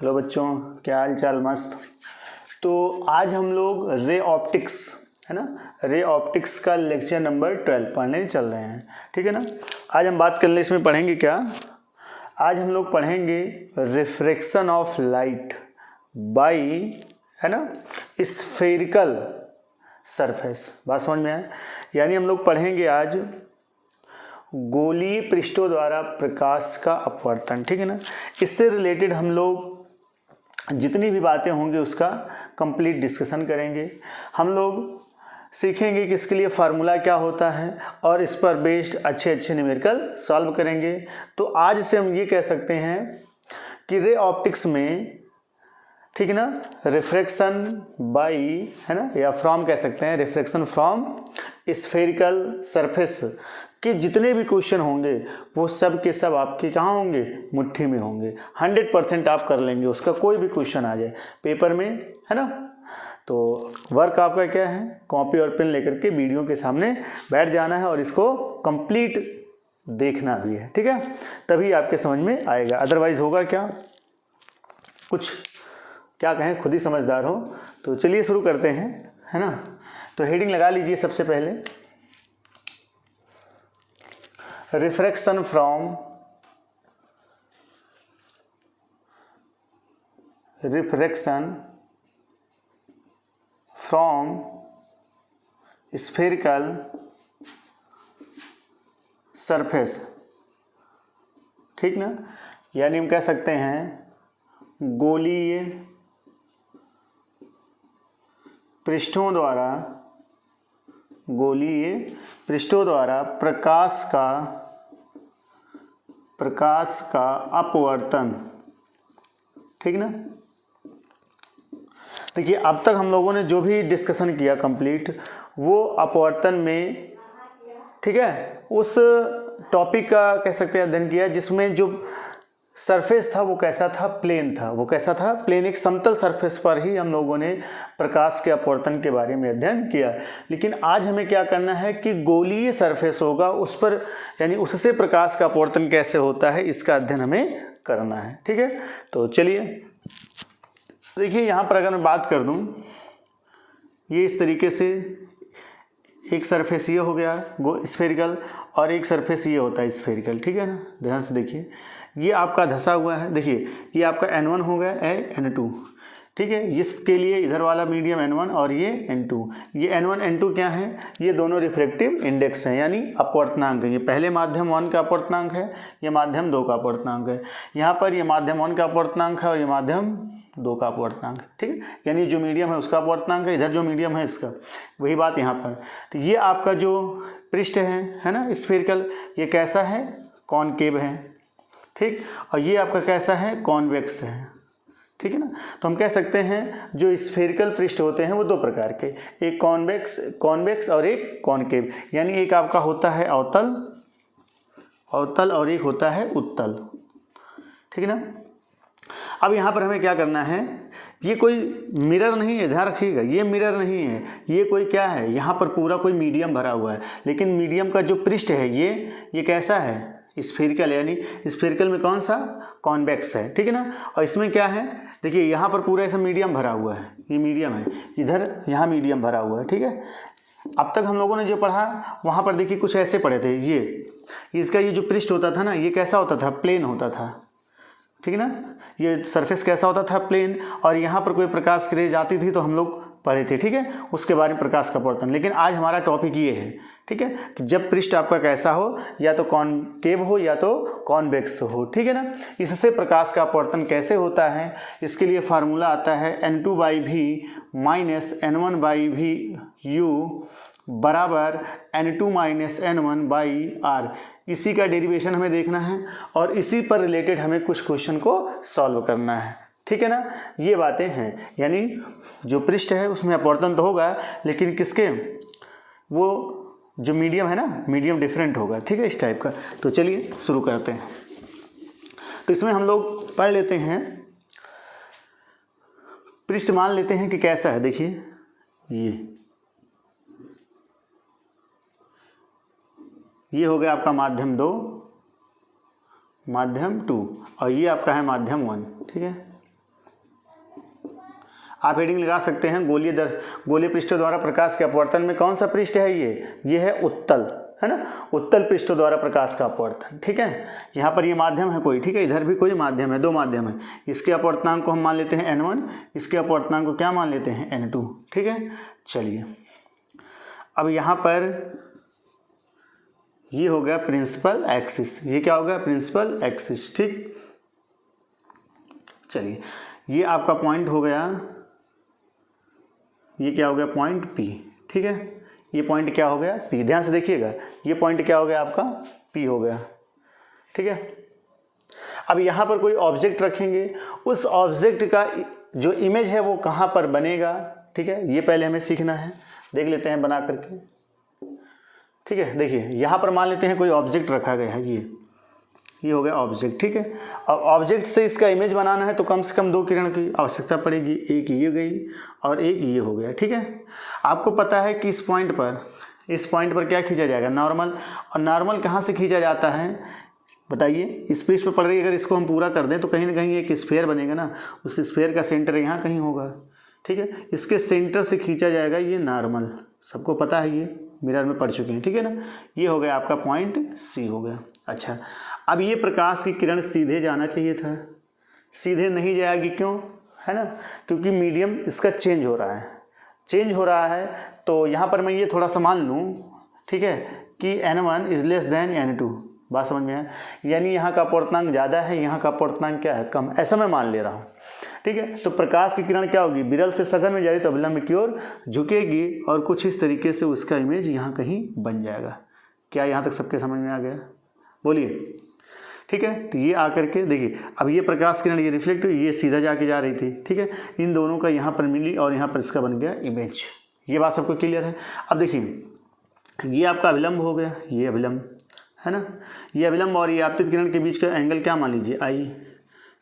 Hello बच्चों, क्या हाल चाल? मस्त। तो आज हम लोग रे ऑप्टिक्स, है ना, रे ऑप्टिक्स का लेक्चर नंबर 12 पढ़ने चल रहे हैं। ठीक है ना। आज हम बात कर ले, इसमें पढ़ेंगे क्या? आज हम लोग पढ़ेंगे रिफ्रैक्शन ऑफ लाइट बाय, है ना, स्फेरिकल सरफेस। बात समझ में आए? यानी हम लोग पढ़ेंगे आज गोलीय पृष्ठों द्वारा प्रकाश का अपवर्तन। ठीक है ना। इससे रिलेटेड हम लोग जितनी भी बातें होंगी उसका कंप्लीट डिस्कशन करेंगे। हम लोग सीखेंगे कि इसके लिए फार्मूला क्या होता है और इस पर बेस्ड अच्छे न्यूमेरिकल सॉल्व करेंगे। तो आज से हम ये कह सकते हैं कि रे ऑप्टिक्स में, ठीक है ना, रिफ्रैक्शन बाय, है ना, या फ्रॉम कह सकते हैं, रिफ्रैक्शन फ्रॉम स्फेरिकल सरफेस के जितने भी क्वेश्चन होंगे वो सब के सब आपके कहाँ होंगे? मुट्ठी में होंगे। 100% आप कर लेंगे, उसका कोई भी क्वेश्चन आ जाए पेपर में, है ना। तो वर्क आपका क्या है? कॉपी और पेन लेकर के वीडियो के सामने बैठ जाना है और इसको कंप्लीट देखना भी है। ठीक है, तभी आपके समझ में आएगा, अदरवाइज होगा क्या? कुछ क्या कहें, खुद ही समझदार हो। तो चलिए शुरू करते हैं, है ना। तो हेडिंग लगा लीजिए सबसे पहले, रिफ्रैक्शन फ्रॉम स्फेरिकल सरफेस। ठीक ना। यानी हम कह सकते हैं गोलीय पृष्ठों द्वारा प्रकाश का अपवर्तन। ठीक ना। देखिए, अब तक हम लोगों ने जो भी डिस्कशन किया कंप्लीट, वो अपवर्तन में, ठीक है, उस टॉपिक का कह सकते हैं अध्ययन किया जिसमें जो सरफेस था वो कैसा था? प्लेन था। वो कैसा था? प्लेन। एक समतल सरफेस पर ही हम लोगों ने प्रकाश के अपवर्तन के बारे में अध्ययन किया। लेकिन आज हमें क्या करना है कि गोलीय सरफेस होगा, उस पर, यानी उससे प्रकाश का अपवर्तन कैसे होता है, इसका अध्ययन हमें करना है। ठीक है। तो चलिए देखिए, यहाँ पर अगर मैं बात कर दूँ, ये इस तरीके से एक सरफेस ये हो गया स्फेरिकल और एक सरफेस ये होता है स्फेरिकल। ठीक है ना। ध्यान से देखिए, ये आपका धंसा हुआ है। देखिए, ये आपका N1 हो गया, N2। ठीक है। इसके लिए इधर वाला मीडियम N1 और ये N2। ये N1 N2 क्या है? ये दोनों रिफ्रैक्टिव इंडेक्स हैं, यानी अपवर्तनांक है। ये पहले माध्यम 1 का अपवर्तनांक है, ये माध्यम 2 का अपवर्तनांक है। यहाँ पर ये माध्यम 1 का अपवर्तनांक है और ये माध्यम 2 का अपवर्तनांक। ठीक है। यानी जो मीडियम है उसका अपवर्तनांक है, इधर जो मीडियम है इसका। वही बात यहाँ पर। तो ये आपका जो पृष्ठ है ना, स्फेरिकल, ये कैसा है? कॉनकेव है। ठीक। और ये आपका कैसा है? कॉन्वेक्स है। ठीक है ना। तो हम कह सकते हैं जो स्फेरिकल पृष्ठ होते हैं वो दो प्रकार के, एक कॉन्वेक्स और एक कॉनकेव। यानी एक आपका होता है अवतल और एक होता है उत्तल। ठीक है ना। अब यहाँ पर हमें क्या करना है, ये कोई मिरर नहीं है, ध्यान रखिएगा, ये मिरर नहीं है, ये कोई क्या है, यहाँ पर पूरा कोई मीडियम भरा हुआ है। लेकिन मीडियम का जो पृष्ठ है ये कैसा है? स्फेरिकल। यानी स्फेरिकल में कौन सा? कॉन्वेक्स है। ठीक है ना। और इसमें क्या है? देखिए, यहाँ पर पूरा ऐसा मीडियम भरा हुआ है, ये मीडियम है, इधर यहाँ मीडियम भरा हुआ है। ठीक है। अब तक हम लोगों ने जो पढ़ा वहाँ पर देखिए कुछ ऐसे पढ़े थे। ये इसका ये जो पृष्ठ होता था ना, ये कैसा होता था? प्लेन होता था। ठीक है ना। ये सरफेस कैसा होता था? प्लेन। और यहाँ पर कोई प्रकाश की रेज आती थी तो हम लोग पढ़े थे, ठीक है, उसके बारे में, प्रकाश का अपवर्तन। लेकिन आज हमारा टॉपिक ये है, ठीक है, कि जब पृष्ठ आपका कैसा हो, या तो कॉनकेव हो या तो कॉन्वेक्स हो। ठीक है ना। इससे प्रकाश का अपवर्तन कैसे होता है, इसके लिए फार्मूला आता है N2/V माइनस N1/VU बराबर N2 माइनस N1/R। इसी का डेरिवेशन हमें देखना है और इसी पर रिलेटेड हमें कुछ क्वेश्चन को सॉल्व करना है। ठीक है ना। ये बातें हैं, यानी जो पृष्ठ है उसमें अपवर्तन तो होगा, लेकिन किसके? वो जो मीडियम है ना, मीडियम डिफरेंट होगा। ठीक है, इस टाइप का। तो चलिए शुरू करते हैं। तो इसमें हम लोग पढ़ लेते हैं, पृष्ठ मान लेते हैं कि कैसा है। देखिए, ये हो गया आपका माध्यम 2, माध्यम 2, और ये आपका है माध्यम 1। ठीक है। आप हेडिंग लगा सकते हैं गोलीय पृष्ठ द्वारा प्रकाश के अपवर्तन में कौन सा पृष्ठ है ये है उत्तल, है ना, उत्तल पृष्ठ द्वारा प्रकाश का अपवर्तन। ठीक है, यहाँ पर ये माध्यम है कोई, ठीक है, इधर भी कोई माध्यम है, दो माध्यम है। इसके अपवर्तनांक को हम मान लेते हैं n1, इसके अपवर्तनांक को क्या मान लेते हैं n2। ठीक है, चलिए अब यहाँ पर ये हो गया प्रिंसिपल एक्सिस, ये क्या हो गया प्रिंसिपल एक्सिस। ठीक, चलिए ये आपका पॉइंट हो गया, ये क्या हो गया पॉइंट P। ठीक है, ये पॉइंट क्या हो गया P, ध्यान से देखिएगा, ये पॉइंट क्या हो गया आपका P हो गया। ठीक है, अब यहाँ पर कोई ऑब्जेक्ट रखेंगे, उस ऑब्जेक्ट का जो इमेज है वो कहाँ पर बनेगा। ठीक है, ये पहले हमें सीखना है, देख लेते हैं बना करके। ठीक है, देखिए यहाँ पर मान लेते हैं कोई ऑब्जेक्ट रखा गया है, ये हो गया ऑब्जेक्ट। ठीक है, अब ऑब्जेक्ट से इसका इमेज बनाना है तो कम से कम दो किरण की आवश्यकता पड़ेगी, एक ये गई और एक ये हो गया। ठीक है, आपको पता है कि इस पॉइंट पर क्या खींचा जाएगा नॉर्मल, और नॉर्मल कहाँ से खींचा जाता है बताइए, इस पृष्ठ पर पड़ रही है, अगर इसको हम पूरा कर दें तो कहीं ना कहीं एक स्फीयर बनेगा ना, उस स्फीयर का सेंटर यहाँ कहीं होगा। ठीक है, इसके सेंटर से खींचा जाएगा ये नॉर्मल, सबको पता है, ये मिरर में पढ़ चुके हैं। ठीक है ना, ये हो गया आपका पॉइंट C हो गया। अच्छा, अब ये प्रकाश की किरण सीधे जाना चाहिए था, सीधे नहीं जाएगी, क्यों, है ना, क्योंकि मीडियम इसका चेंज हो रहा है। तो यहाँ पर मैं ये थोड़ा सा मान लूँ, ठीक है, कि n1 is less than n2, बात समझ में आया, यानी यहाँ का अपवर्तनांक ज़्यादा है, यहाँ का अपवर्तनांक क्या है कम, ऐसा मैं मान ले रहा हूँ। ठीक है, तो प्रकाश की किरण क्या होगी, विरल से सघन में जा रही तो अभिलंब की ओर झुकेगी और कुछ इस तरीके से उसका इमेज यहाँ कहीं बन जाएगा। क्या यहाँ तक सबके समझ में आ गया, बोलिए। ठीक है, तो ये आकर के देखिए, अब ये प्रकाश किरण ये रिफ्लेक्ट हुई, ये सीधा जाके जा रही थी। ठीक है, इन दोनों का यहाँ पर मिली और यहाँ पर इसका बन गया इमेज। ये बात सबको क्लियर है। अब देखिए ये आपका अभिलंब हो गया, ये अभिलंब है ना, ये अभिलंब और ये आपतित किरण के बीच का एंगल क्या मान लीजिए I।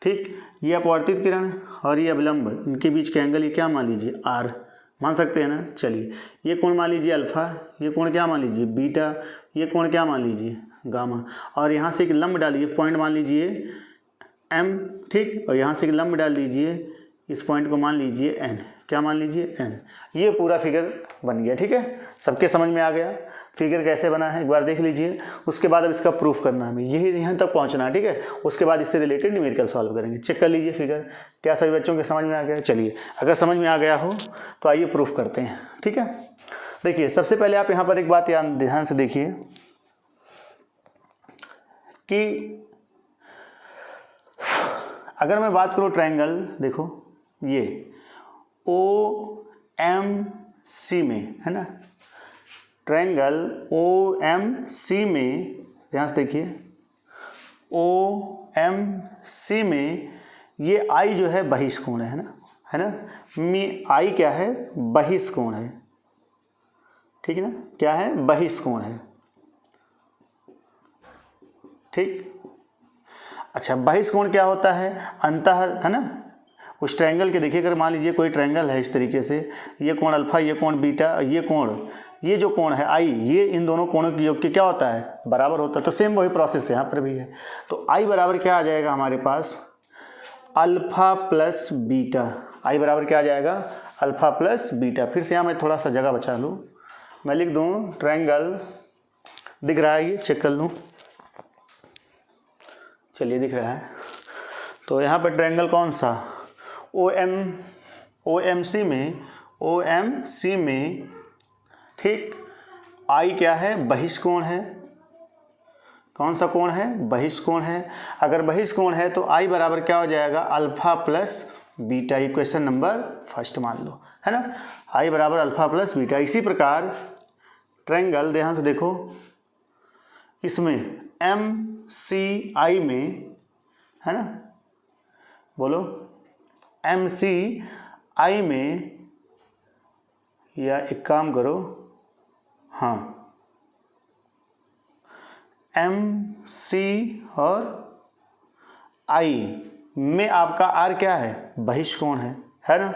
ठीक, ये अपवर्तित किरण और ये अभिलंब, इनके बीच का एंगल ये क्या मान लीजिए R, मान सकते हैं ना। चलिए ये कोण मान लीजिए अल्फा, ये कोण क्या मान लीजिए बीटा, ये कोण क्या मान लीजिए गामा, और यहाँ से एक लंब डालिए, पॉइंट मान लीजिए M। ठीक, और यहाँ से एक लंब डाल दीजिए, इस पॉइंट को मान लीजिए N, क्या मान लीजिए N। ये पूरा फिगर बन गया। ठीक है, सबके समझ में आ गया फिगर कैसे बना है, एक बार देख लीजिए। उसके बाद अब इसका प्रूफ करना है हमें, यही यहाँ तक पहुँचना है। ठीक है, उसके बाद इससे रिलेटेड न्यूमेरिकल सॉल्व करेंगे। चेक कर लीजिए फिगर, क्या सभी बच्चों के समझ में आ गया। चलिए, अगर समझ में आ गया हो तो आइए प्रूफ करते हैं। ठीक है, देखिए सबसे पहले आप यहाँ पर एक बात ध्यान से देखिए कि अगर मैं बात करूँ ट्रायंगल, देखो ये OMC में है ना, ट्रायंगल OMC में ध्यान से देखिए, OMC में ये I जो है बहिष्कोण है ना, I क्या है बहिष्कोण है। ठीक है ना, क्या है बहिष्कोण है। ठीक, अच्छा बहिष्कोण क्या होता है, अंतः है ना, उस ट्रायंगल के देखिए, अगर मान लीजिए कोई ट्रायंगल है इस तरीके से, ये कोण अल्फा, ये कोण बीटा, ये जो कोण है I, ये इन दोनों कोणों के योग के क्या होता है बराबर होता है। तो सेम वही प्रोसेस यहाँ पर भी है। तो I बराबर क्या आ जाएगा हमारे पास अल्फा प्लस बीटा, I बराबर क्या आ जाएगा अल्फा प्लस बीटा। फिर से यहाँ मैं थोड़ा सा जगह बचा लूँ, मैं लिख दूँ ट्रायंगल, दिख रहा है ये, चेक कर लूँ, चलिए दिख रहा है। तो यहाँ पर ट्रायंगल कौन सा OMC में ठीक, I क्या है बहिष्कोण है, कौन सा कोण है बहिष्कोण है। अगर बहिष्कोण है तो I बराबर क्या हो जाएगा alpha plus beta, equation number first मान लो, है ना, I बराबर अल्फा प्लस बीटा। इसी प्रकार ट्रायंगल ध्यान से देखो, इसमें MCI में है ना, बोलो MCI में, या एक काम करो, हाँ MC और I में आपका R क्या है बहिष्कोण है ना,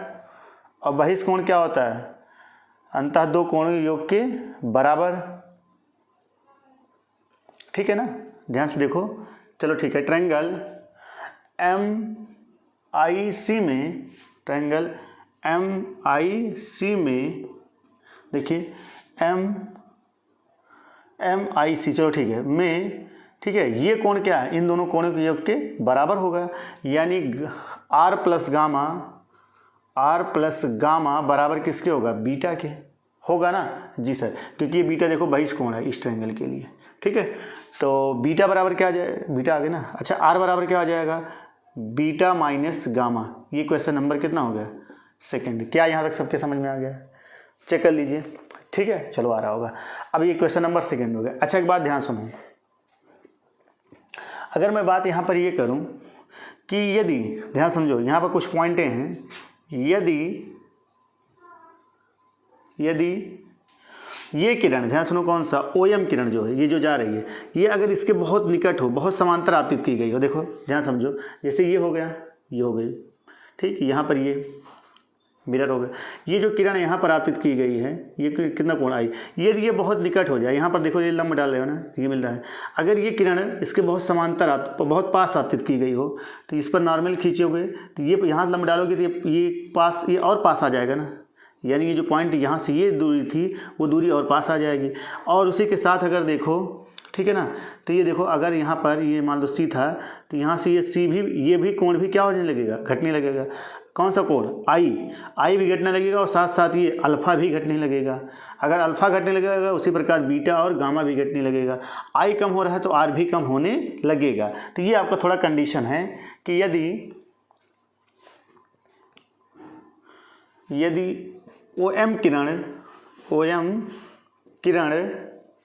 और बहिष्कोण क्या होता है अंतः दो कोणों के योग के बराबर। ठीक है ना, ध्यान से देखो, चलो ठीक है। ट्रायंगल MIC में, ट्रायंगल MIC में देखिए MIC, चलो ठीक है, में ठीक है, ये कोण क्या है, इन दोनों कोणों के योग के बराबर होगा, यानी R प्लस गामा बराबर किसके होगा, बीटा के होगा ना जी सर, क्योंकि ये बीटा देखो बहिष कोण है इस ट्रायंगल के लिए, ठीक है। तो बीटा बराबर क्या आ जाए, बीटा आ गया ना। अच्छा R बराबर क्या आ जाएगा, बीटा माइनस गामा। ये क्वेश्चन नंबर कितना हो गया, सेकंड। क्या यहाँ तक सबके समझ में आ गया, चेक कर लीजिए, ठीक है, चलो आ रहा होगा। अब ये क्वेश्चन नंबर सेकंड हो गया। अच्छा एक बात ध्यान सुनो, अगर मैं बात यहाँ पर ये करूँ कि यदि, ध्यान समझो, यहाँ पर कुछ पॉइंटें हैं, यदि ये किरण, ध्यान सुनो, कौन सा, OM किरण जो है, ये जो जा रही है, ये अगर इसके बहुत निकट हो, बहुत समांतर आपतित की गई हो, देखो ध्यान समझो, जैसे ये हो गया, ये हो गई, ठीक, यहाँ पर ये मिरर हो गया, ये जो किरण यहाँ पर आपतित की गई है, ये कितना कोण आई, यदि ये बहुत निकट हो जाए, यहाँ पर देखो ये लंब डाल रहे हो ना, ये मिल रहा है, अगर ये किरण इसके बहुत समांतर बहुत पास आपतित की गई हो, तो इस पर नॉर्मल खींचोगे, तो ये यहाँ लंब डालोगे तो ये पास, ये और पास आ जाएगा ना, यानी ये जो पॉइंट यहाँ से ये दूरी थी, वो दूरी और पास आ जाएगी। और उसी के साथ अगर देखो, ठीक है ना, तो ये देखो, अगर यहाँ पर ये मान लो C था, तो यहाँ से ये C भी, ये भी कोण भी क्या होने लगेगा, घटने लगेगा। कौन सा कोण, I भी घटने लगेगा, और साथ साथ ये अल्फा भी घटने लगेगा। अगर अल्फा घटने लगेगा, उसी प्रकार बीटा और गामा भी घटने लगेगा। I कम हो रहा है तो R भी कम होने लगेगा। तो ये आपका थोड़ा कंडीशन है कि यदि OM किरण,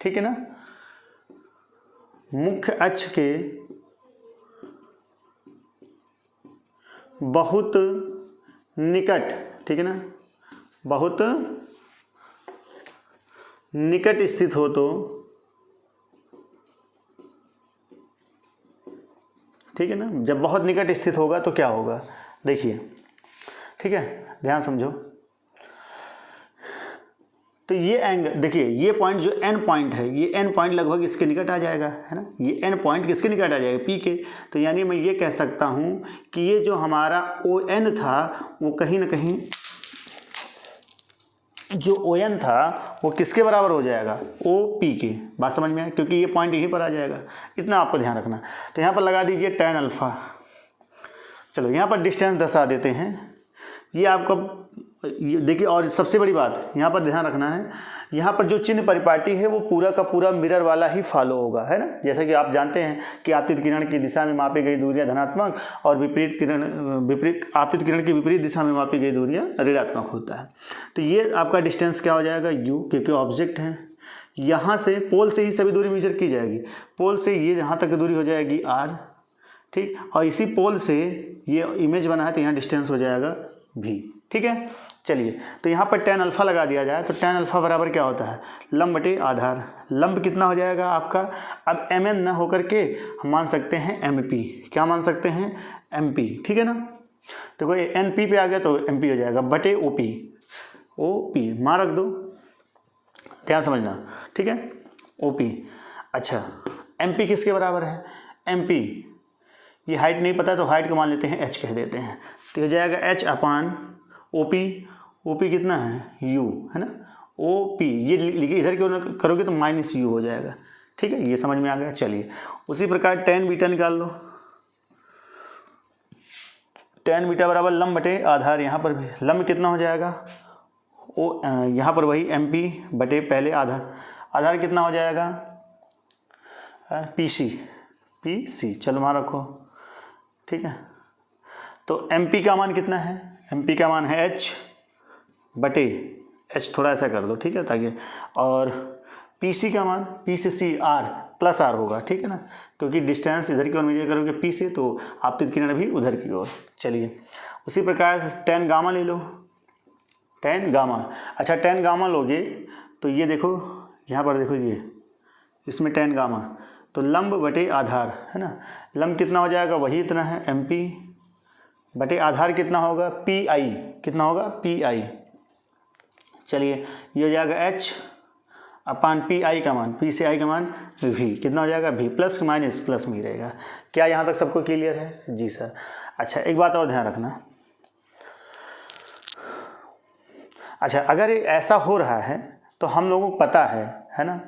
ठीक है ना, मुख्य अक्ष के बहुत निकट, ठीक है ना, बहुत निकट स्थित हो तो, ठीक है ना, जब बहुत निकट स्थित होगा तो क्या होगा, देखिए, ठीक है, ध्यान समझो। तो ये एंगल देखिए, ये पॉइंट जो N पॉइंट है, ये N पॉइंट लगभग इसके निकट आ जाएगा, है ना, ये N पॉइंट किसके निकट आ जाएगा, P के। तो यानी मैं ये कह सकता हूँ कि ये जो हमारा ON था, वो कहीं ना कहीं, जो ON था वो किसके बराबर हो जाएगा, OP के। बात समझ में आए, क्योंकि ये पॉइंट यहीं पर आ जाएगा, इतना आपको ध्यान रखना। तो यहाँ पर लगा दीजिए tan अल्फ़ा। चलो यहाँ पर डिस्टेंस दर्शा देते हैं, ये आपका देखिए। और सबसे बड़ी बात यहाँ पर ध्यान रखना है, यहाँ पर जो चिन्ह परिपाटी है वो पूरा का पूरा मिरर वाला ही फॉलो होगा, है ना। जैसा कि आप जानते हैं कि आपतित किरण की दिशा में मापी गई दूरियां धनात्मक और आपतित किरण की विपरीत दिशा में मापी गई दूरियां ऋणात्मक होता है। तो ये आपका डिस्टेंस क्या हो जाएगा, u, क्योंकि ऑब्जेक्ट है। यहाँ से पोल से ही सभी दूरी मेजर की जाएगी, पोल से ये यहाँ तक की दूरी हो जाएगी r, ठीक, और इसी पोल से ये इमेज बना है तो यहाँ डिस्टेंस हो जाएगा v, ठीक है। चलिए, तो यहाँ पर tan अल्फ़ा लगा दिया जाए, तो tan अल्फ़ा बराबर क्या होता है, लंब बटे आधार। लंब कितना हो जाएगा आपका, अब mn न होकर के हम मान सकते हैं mp। क्या मान सकते हैं, mp, ठीक है ना। देखो ये np पे आ गया तो mp हो जाएगा बटे op मान रख दो, ध्यान समझना, ठीक है, op। अच्छा mp किसके बराबर है, mp, ये हाइट नहीं पता तो हाइट को मान लेते हैं h कह देते हैं, तो हो जाएगा h अपान OP कितना है, u, है ना, OP। ये लिखिए, इधर क्यों करोगे तो माइनस u हो जाएगा, ठीक है, ये समझ में आ गया। चलिए, उसी प्रकार tan बीटा निकाल लो, tan बीटा बराबर लंब बटे आधार। यहाँ पर भी लंब कितना हो जाएगा, यहाँ पर वही mp बटे पहले आधार कितना हो जाएगा, PC। चलो वहाँ रखो, ठीक है। तो mp का मान कितना है, mp का मान है h बटे h, थोड़ा ऐसा कर दो, ठीक है, ताकि, और pc का मान, p से c r प्लस r होगा, ठीक है ना, क्योंकि डिस्टेंस इधर की ओर मेजर करोगे p से तो आपतित किरण भी उधर की ओर। चलिए, उसी प्रकार से tan गामा ले लो, tan गामा। अच्छा tan गामा लोगे तो ये देखो, यहाँ पर देखो, ये इसमें tan गामा, तो लंब बटे आधार, है ना, लंब कितना हो जाएगा, वही इतना है mp बटे आधार कितना होगा, pi, कितना होगा, pi। चलिए, ये हो जाएगा h अपान pi का मान, p से i का मान v, कितना हो जाएगा, v, प्लस माइनस प्लस में ही रहेगा। क्या यहाँ तक सबको क्लियर है, जी सर। अच्छा एक बात और ध्यान रखना, अच्छा, अगर ये ऐसा हो रहा है तो हम लोगों को पता है ना,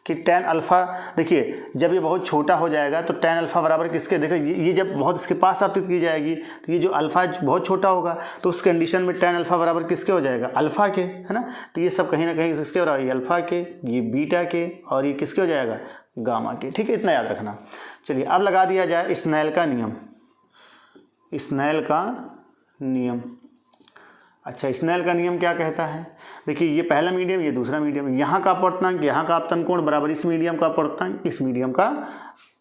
कि tan अल्फ़ा, देखिए जब ये बहुत छोटा हो जाएगा तो tan अल्फ़ा बराबर किसके, देखो ये जब बहुत इसके पास स्थापित की जाएगी तो ये जो अल्फ़ा बहुत छोटा होगा तो उस कंडीशन में tan अल्फ़ा बराबर किसके हो जाएगा, अल्फ़ा के, है ना। तो ये सब कहीं ना कहीं किसके हो रहा है, ये अल्फ़ा के, ये बीटा के, और ये किसके हो जाएगा, गामा के। ठीक है, इतना याद रखना। चलिए अब लगा दिया जाए स्नेल का नियम। स्नेल का नियम, अच्छा स्नेल का नियम क्या कहता है, देखिए ये पहला मीडियम, ये दूसरा मीडियम, यहाँ का अपवर्तनांक, यहाँ का अपतन कोण बराबर इस मीडियम का अपवर्तनांक, इस मीडियम का,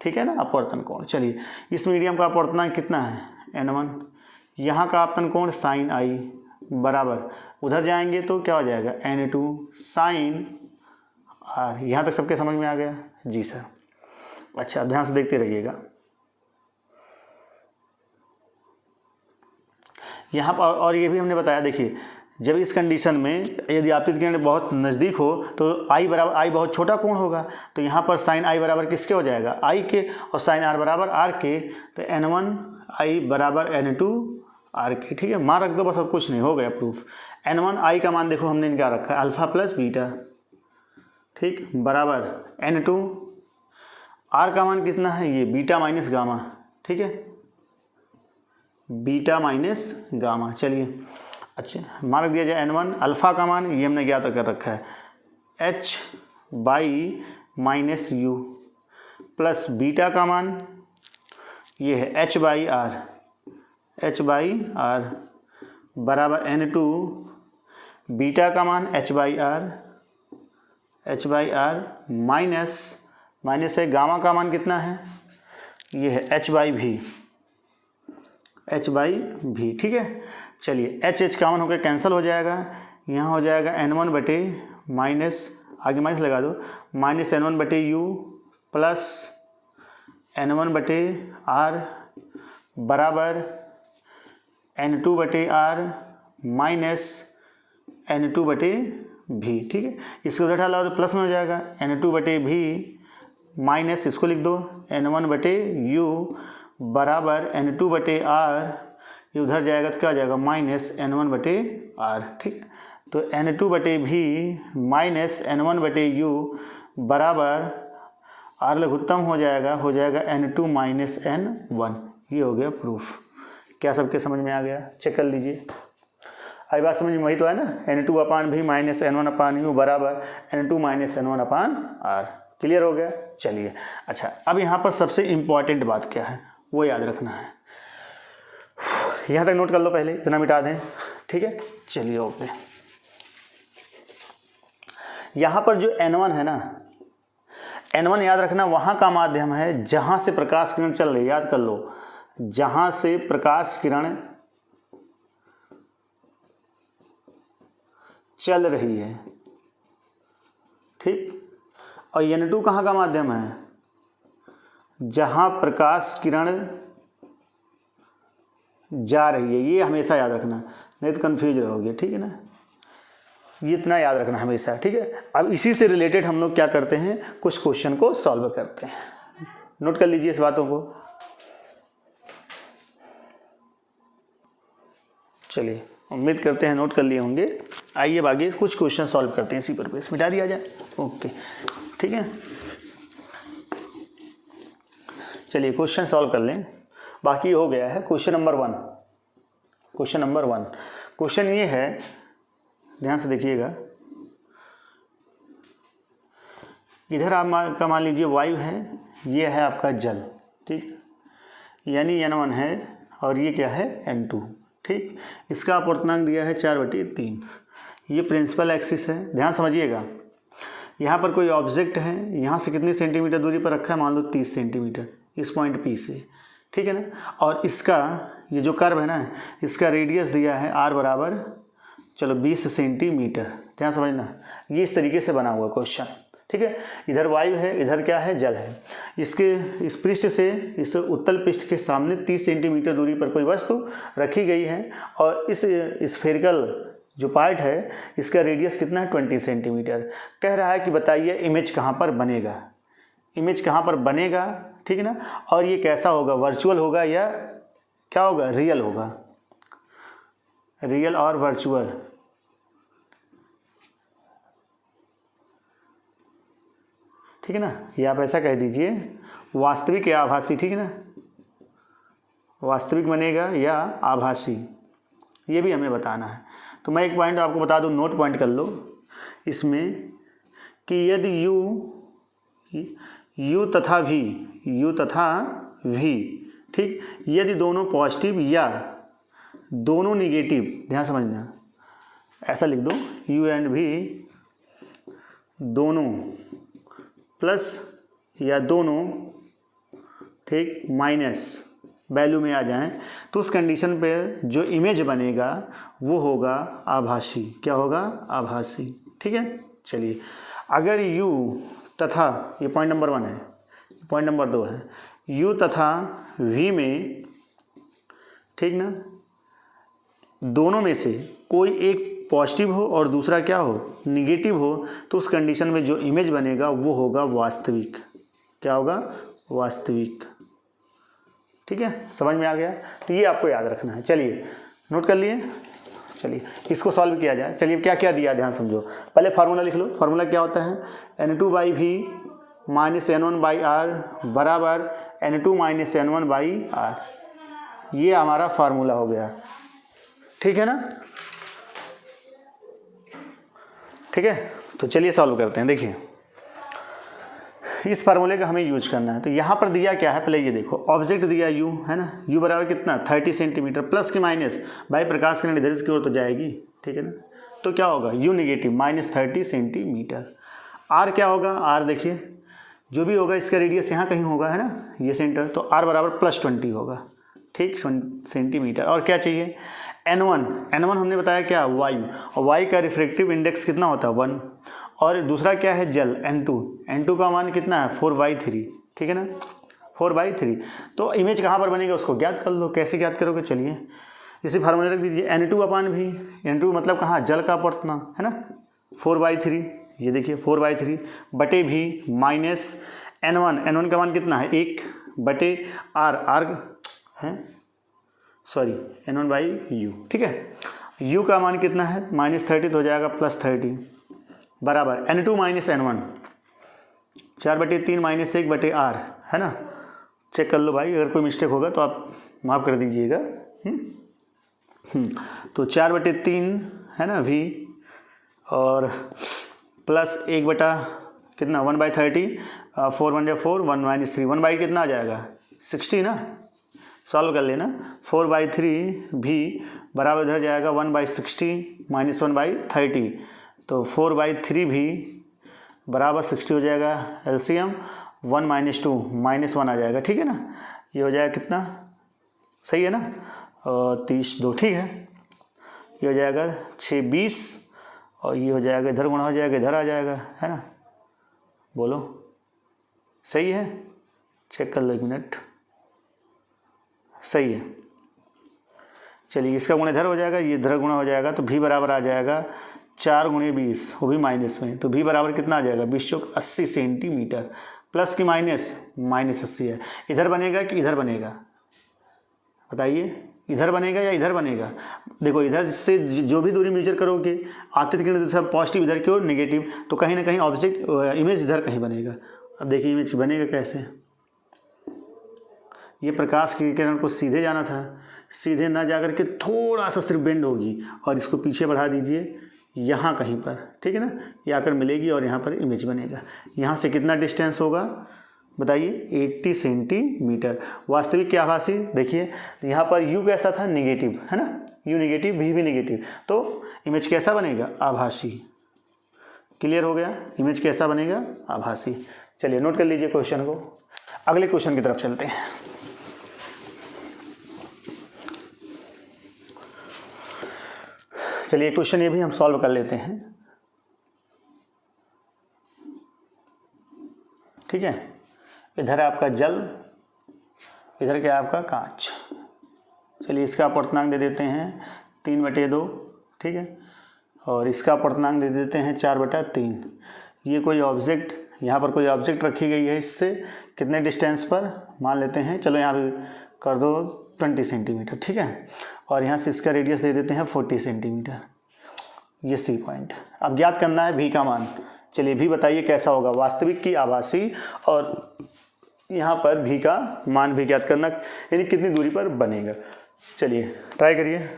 ठीक है ना, अपवर्तन कोण। चलिए इस मीडियम का अपवर्तनांक कितना है, n1, यहाँ का अपतन कोण साइन आई बराबर, उधर जाएंगे तो क्या हो जाएगा, n2 साइन आर। यहाँ तक सबके समझ में आ गया, जी सर। अच्छा ध्यान से देखते रहिएगा। यहाँ पर और ये भी हमने बताया, देखिए जब इस कंडीशन में यदि आपतित किरण बहुत नज़दीक हो तो आई बराबर, आई बहुत छोटा कोण होगा, तो यहाँ पर साइन आई बराबर किसके हो जाएगा, आई के, और साइन आर बराबर आर के, तो n1 आई बराबर n2 आर के। ठीक है, मान रख दो बस, और कुछ नहीं, हो गया प्रूफ। n1 आई का मान देखो हमने क्या रखा है, अल्फ़ा प्लस बीटा, ठीक, बराबर n2 आर का मान कितना है, ये बीटा माइनस गामा, ठीक है, बीटा माइनस गामा। चलिए अच्छा मान रख दिया जाए n1, अल्फ़ा का मान ये हमने ज्ञात कर रखा है h by minus U, plus beta का मान ये है h by R, h by R बराबर n2 बीटा का मान h by R minus, minus है गामा का मान कितना है, ये है h by B, h by B. ठीक है, चलिए h कॉमन होकर कैंसिल हो जाएगा, यहाँ हो जाएगा n1 बटे माइनस, आगे माइनस लगा दो, माइनस n1 बटे यू प्लस n1 बटे आर बराबर n2 बटे आर माइनस n2 बटे भी। ठीक है, इसको उधर डाला तो प्लस में हो जाएगा n2 बटे भी माइनस, इसको लिख दो n1 बटे यू बराबर n2 बटे आर, ये उधर जाएगा तो क्या हो जाएगा, माइनस n1 बटे आर। ठीक है, तो n2 बटे भी माइनस n1 बटे यू बराबर आर लघुत्तम हो जाएगा n2 माइनस n1। ये हो गया प्रूफ। क्या सबके समझ में आ गया, चेक कर लीजिए। आई बात समझ में, वही तो है ना, n2 अपान भी माइनस n1 अपान यू बराबर n2 minus n1 upon R. Clear हो गया। चलिए अच्छा, अब यहाँ पर सबसे इम्पॉर्टेंट बात क्या है वो याद रखना है, यहाँ तक नोट कर लो, पहले इतना मिटा दें। ठीक है, चलिए ओके। यहाँ पर जो n1 है ना, n1 याद रखना वहाँ का माध्यम है जहाँ से प्रकाश किरण चल रही है, याद कर लो, जहाँ से प्रकाश किरण चल रही है। ठीक, और n2 कहाँ का माध्यम है, जहाँ प्रकाश किरण जा रही है। ये हमेशा याद रखना, नहीं तो कंफ्यूज रहोगे। ठीक है ना, ये इतना याद रखना हमेशा। ठीक है, अब इसी से रिलेटेड हम लोग क्या करते हैं, कुछ क्वेश्चन को सॉल्व करते हैं। नोट कर लीजिए इस बातों को। चलिए उम्मीद करते हैं नोट कर लिए होंगे। आइए आगे कुछ क्वेश्चन सॉल्व करते हैं, इसी पर बेस मिटा दिया जाए। ओके ठीक है, चलिए क्वेश्चन सॉल्व कर लें। बाकी हो गया है question number 1। Question number 1, question ये है, ध्यान से देखिएगा। इधर आप का मान लीजिए वायु है, ये है आपका जल। ठीक, यानी n1 है और ये क्या है n2। ठीक, इसका अपवर्तनांक दिया है 4/3। ये प्रिंसिपल एक्सिस है, ध्यान समझिएगा। यहाँ पर कोई ऑब्जेक्ट है, यहाँ से कितनी सेंटीमीटर दूरी पर रखा है, मान लो 30 सेंटीमीटर इस पॉइंट P से। ठीक है ना, और इसका ये जो कर्व है ना, इसका रेडियस दिया है r बराबर चलो 20 सेंटीमीटर। ध्यान समझना, ये इस तरीके से बना हुआ क्वेश्चन। ठीक है, इधर वायु है, इधर क्या है, जल है। इसके इस पृष्ठ से इस उत्तल पृष्ठ के सामने 30 सेंटीमीटर दूरी पर कोई वस्तु रखी गई है, और इस स्फेरिकल जो पार्ट है इसका रेडियस कितना है, 20 सेंटीमीटर। कह रहा है कि बताइए इमेज कहाँ पर बनेगा, इमेज कहाँ पर बनेगा। ठीक है ना, और ये कैसा होगा, वर्चुअल होगा या क्या होगा, रियल होगा, रियल और वर्चुअल। ठीक है ना, या आप ऐसा कह दीजिए वास्तविक या आभासी, ठीक है ना, वास्तविक बनेगा या आभासी, ये भी हमें बताना है। तो मैं एक पॉइंट आपको बता दूं, नोट पॉइंट कर लो इसमें कि यदि u तथा v, ठीक, यदि दोनों पॉजिटिव या दोनों निगेटिव, ध्यान समझना, ऐसा लिख दो u एंड v दोनों प्लस या दोनों, ठीक, माइनस वैल्यू में आ जाएं, तो उस कंडीशन पर जो इमेज बनेगा वो होगा आभासी। क्या होगा? आभासी। ठीक है, चलिए, अगर u तथा, ये पॉइंट नंबर 1 है, पॉइंट नंबर 2 है, u तथा v में, ठीक ना, दोनों में से कोई एक पॉजिटिव हो और दूसरा क्या हो? निगेटिव हो, तो उस कंडीशन में जो इमेज बनेगा वो होगा वास्तविक। क्या होगा? वास्तविक। ठीक है, समझ में आ गया? तो ये आपको याद रखना है। चलिए, नोट कर लिए? चलिए इसको सॉल्व किया जाए। चलिए क्या क्या दिया ध्यान समझो। पहले फार्मूला लिख लो। फार्मूला क्या होता है? N2/V माइनस N1/R बराबर N2 माइनस N1/R। ये हमारा फार्मूला हो गया। ठीक है ना? ठीक है, तो चलिए सॉल्व करते हैं। देखिए, इस फार्मूले का हमें यूज करना है। तो यहाँ पर दिया क्या है, पहले ये देखो, ऑब्जेक्ट दिया u है ना, u बराबर कितना? 30 सेंटीमीटर, प्लस की माइनस, भाई प्रकाश किरण इधर की ओर तो जाएगी, ठीक है ना, तो क्या होगा? u negative minus 30 centimetre. r क्या होगा? r देखिए, जो भी होगा इसका रेडियस यहाँ कहीं होगा, है ना, ये सेंटर, तो r बराबर प्लस 20 होगा, ठीक, सेंटीमीटर। और क्या चाहिए? N1 हमने बताया क्या? वायु, और वायु का रिफ्रैक्टिव इंडेक्स कितना होता है? 1। और दूसरा क्या है? जल, N2 का मान कितना है? 4/3, ठीक है ना, 4/3। तो इमेज कहाँ पर बनेगा उसको ज्ञात कर लो। कैसे ज्ञात करोगे? चलिए इसी फार्मूले रख दीजिए, N2/V। N2 मतलब कहाँ? जल का अपवर्तनांक, है ना, 4/3। ये देखिए 4/3 बटे भी माइनस N1 का मान कितना है? 1 बटे R है, सॉरी, N1/U। ठीक है, U का मान कितना है? -30 तो हो जाएगा +30 बराबर N2 minus N1 4/3 minus 1/R, है ना। चेक कर लो भाई, अगर कोई मिस्टेक होगा तो आप माफ़ कर दीजिएगा। तो 4/3 है ना V, और प्लस 1 बटा कितना? 1/30, 4 1 4, 1 - 3, 1 कितना आ जाएगा? 60 ना। सॉल्व कर लेना। 4/3 भी बराबर इधर जाएगा 1/60 माइनस 1/30, तो 4/3 भी बराबर 60 हो जाएगा। एलसीएम 1 - 2 -1 आ जाएगा, ठीक है ना। ये हो जाएगा कितना? सही है ना, 32, ठीक है। ये हो जाएगा 6 20, और ये हो जाएगा, इधर गुणा हो जाएगा, इधर आ जाएगा, है ना। बोलो सही है? चेक कर लो 1 मिनट। सही है। चलिए इसका गुणा इधर हो जाएगा, ये इधर गुणा हो जाएगा, तो भी बराबर आ जाएगा 4 × 20, वो भी माइनस में, तो भी बराबर कितना आ जाएगा? 20 × 80 सेंटीमीटर। प्लस की माइनस, -80 है। इधर बनेगा कि इधर बनेगा? बताइए, इधर बनेगा या इधर बनेगा? देखो, इधर से जो भी दूरी मेजर करोगे, आतिथ किरण दिशा पॉजिटिव इधर की ओर, निगेटिव, तो कहीं ना कहीं ऑब्जेक्ट इमेज इधर कहीं बनेगा। अब देखिए इमेज बनेगा कैसे। ये प्रकाश की किरण को सीधे जाना था, सीधे ना जाकर के थोड़ा सा सिर्फ बेंड होगी, और इसको पीछे बढ़ा दीजिए यहाँ कहीं पर, ठीक है ना, ये आकर मिलेगी और यहाँ पर इमेज बनेगा। यहाँ से कितना डिस्टेंस होगा बताइए? 80 सेंटीमीटर। वास्तविक क्या आभासी? देखिए यहाँ पर U कैसा था? निगेटिव, है ना, U निगेटिव, V भी निगेटिव, तो इमेज कैसा बनेगा? आभासी। क्लियर हो गया? इमेज कैसा बनेगा? आभासी। चलिए नोट कर लीजिए क्वेश्चन को। अगले क्वेश्चन की तरफ चलते हैं। चलिए क्वेश्चन ये भी हम सॉल्व कर लेते हैं, ठीक है। इधर है आपका जल, इधर क्या है आपका? कांच। चलिए इसका अपवर्तनांक दे देते हैं 3/2, ठीक है, और इसका अपवर्तनांक दे देते हैं 4/3। ये कोई ऑब्जेक्ट, यहाँ पर कोई ऑब्जेक्ट रखी गई है, इससे कितने डिस्टेंस पर मान लेते हैं, चलो यहाँ पे कर दो 20 सेंटीमीटर, ठीक है, और यहाँ से इसका रेडियस दे देते हैं 40 सेंटीमीटर। ये सी पॉइंट। अब ज्ञात करना है भी का मान। चलिए भी बताइए कैसा होगा, वास्तविक की आभासी, और यहाँ पर भी का मान भी ज्ञात करना, यानी कितनी दूरी पर बनेगा। चलिए ट्राई करिए,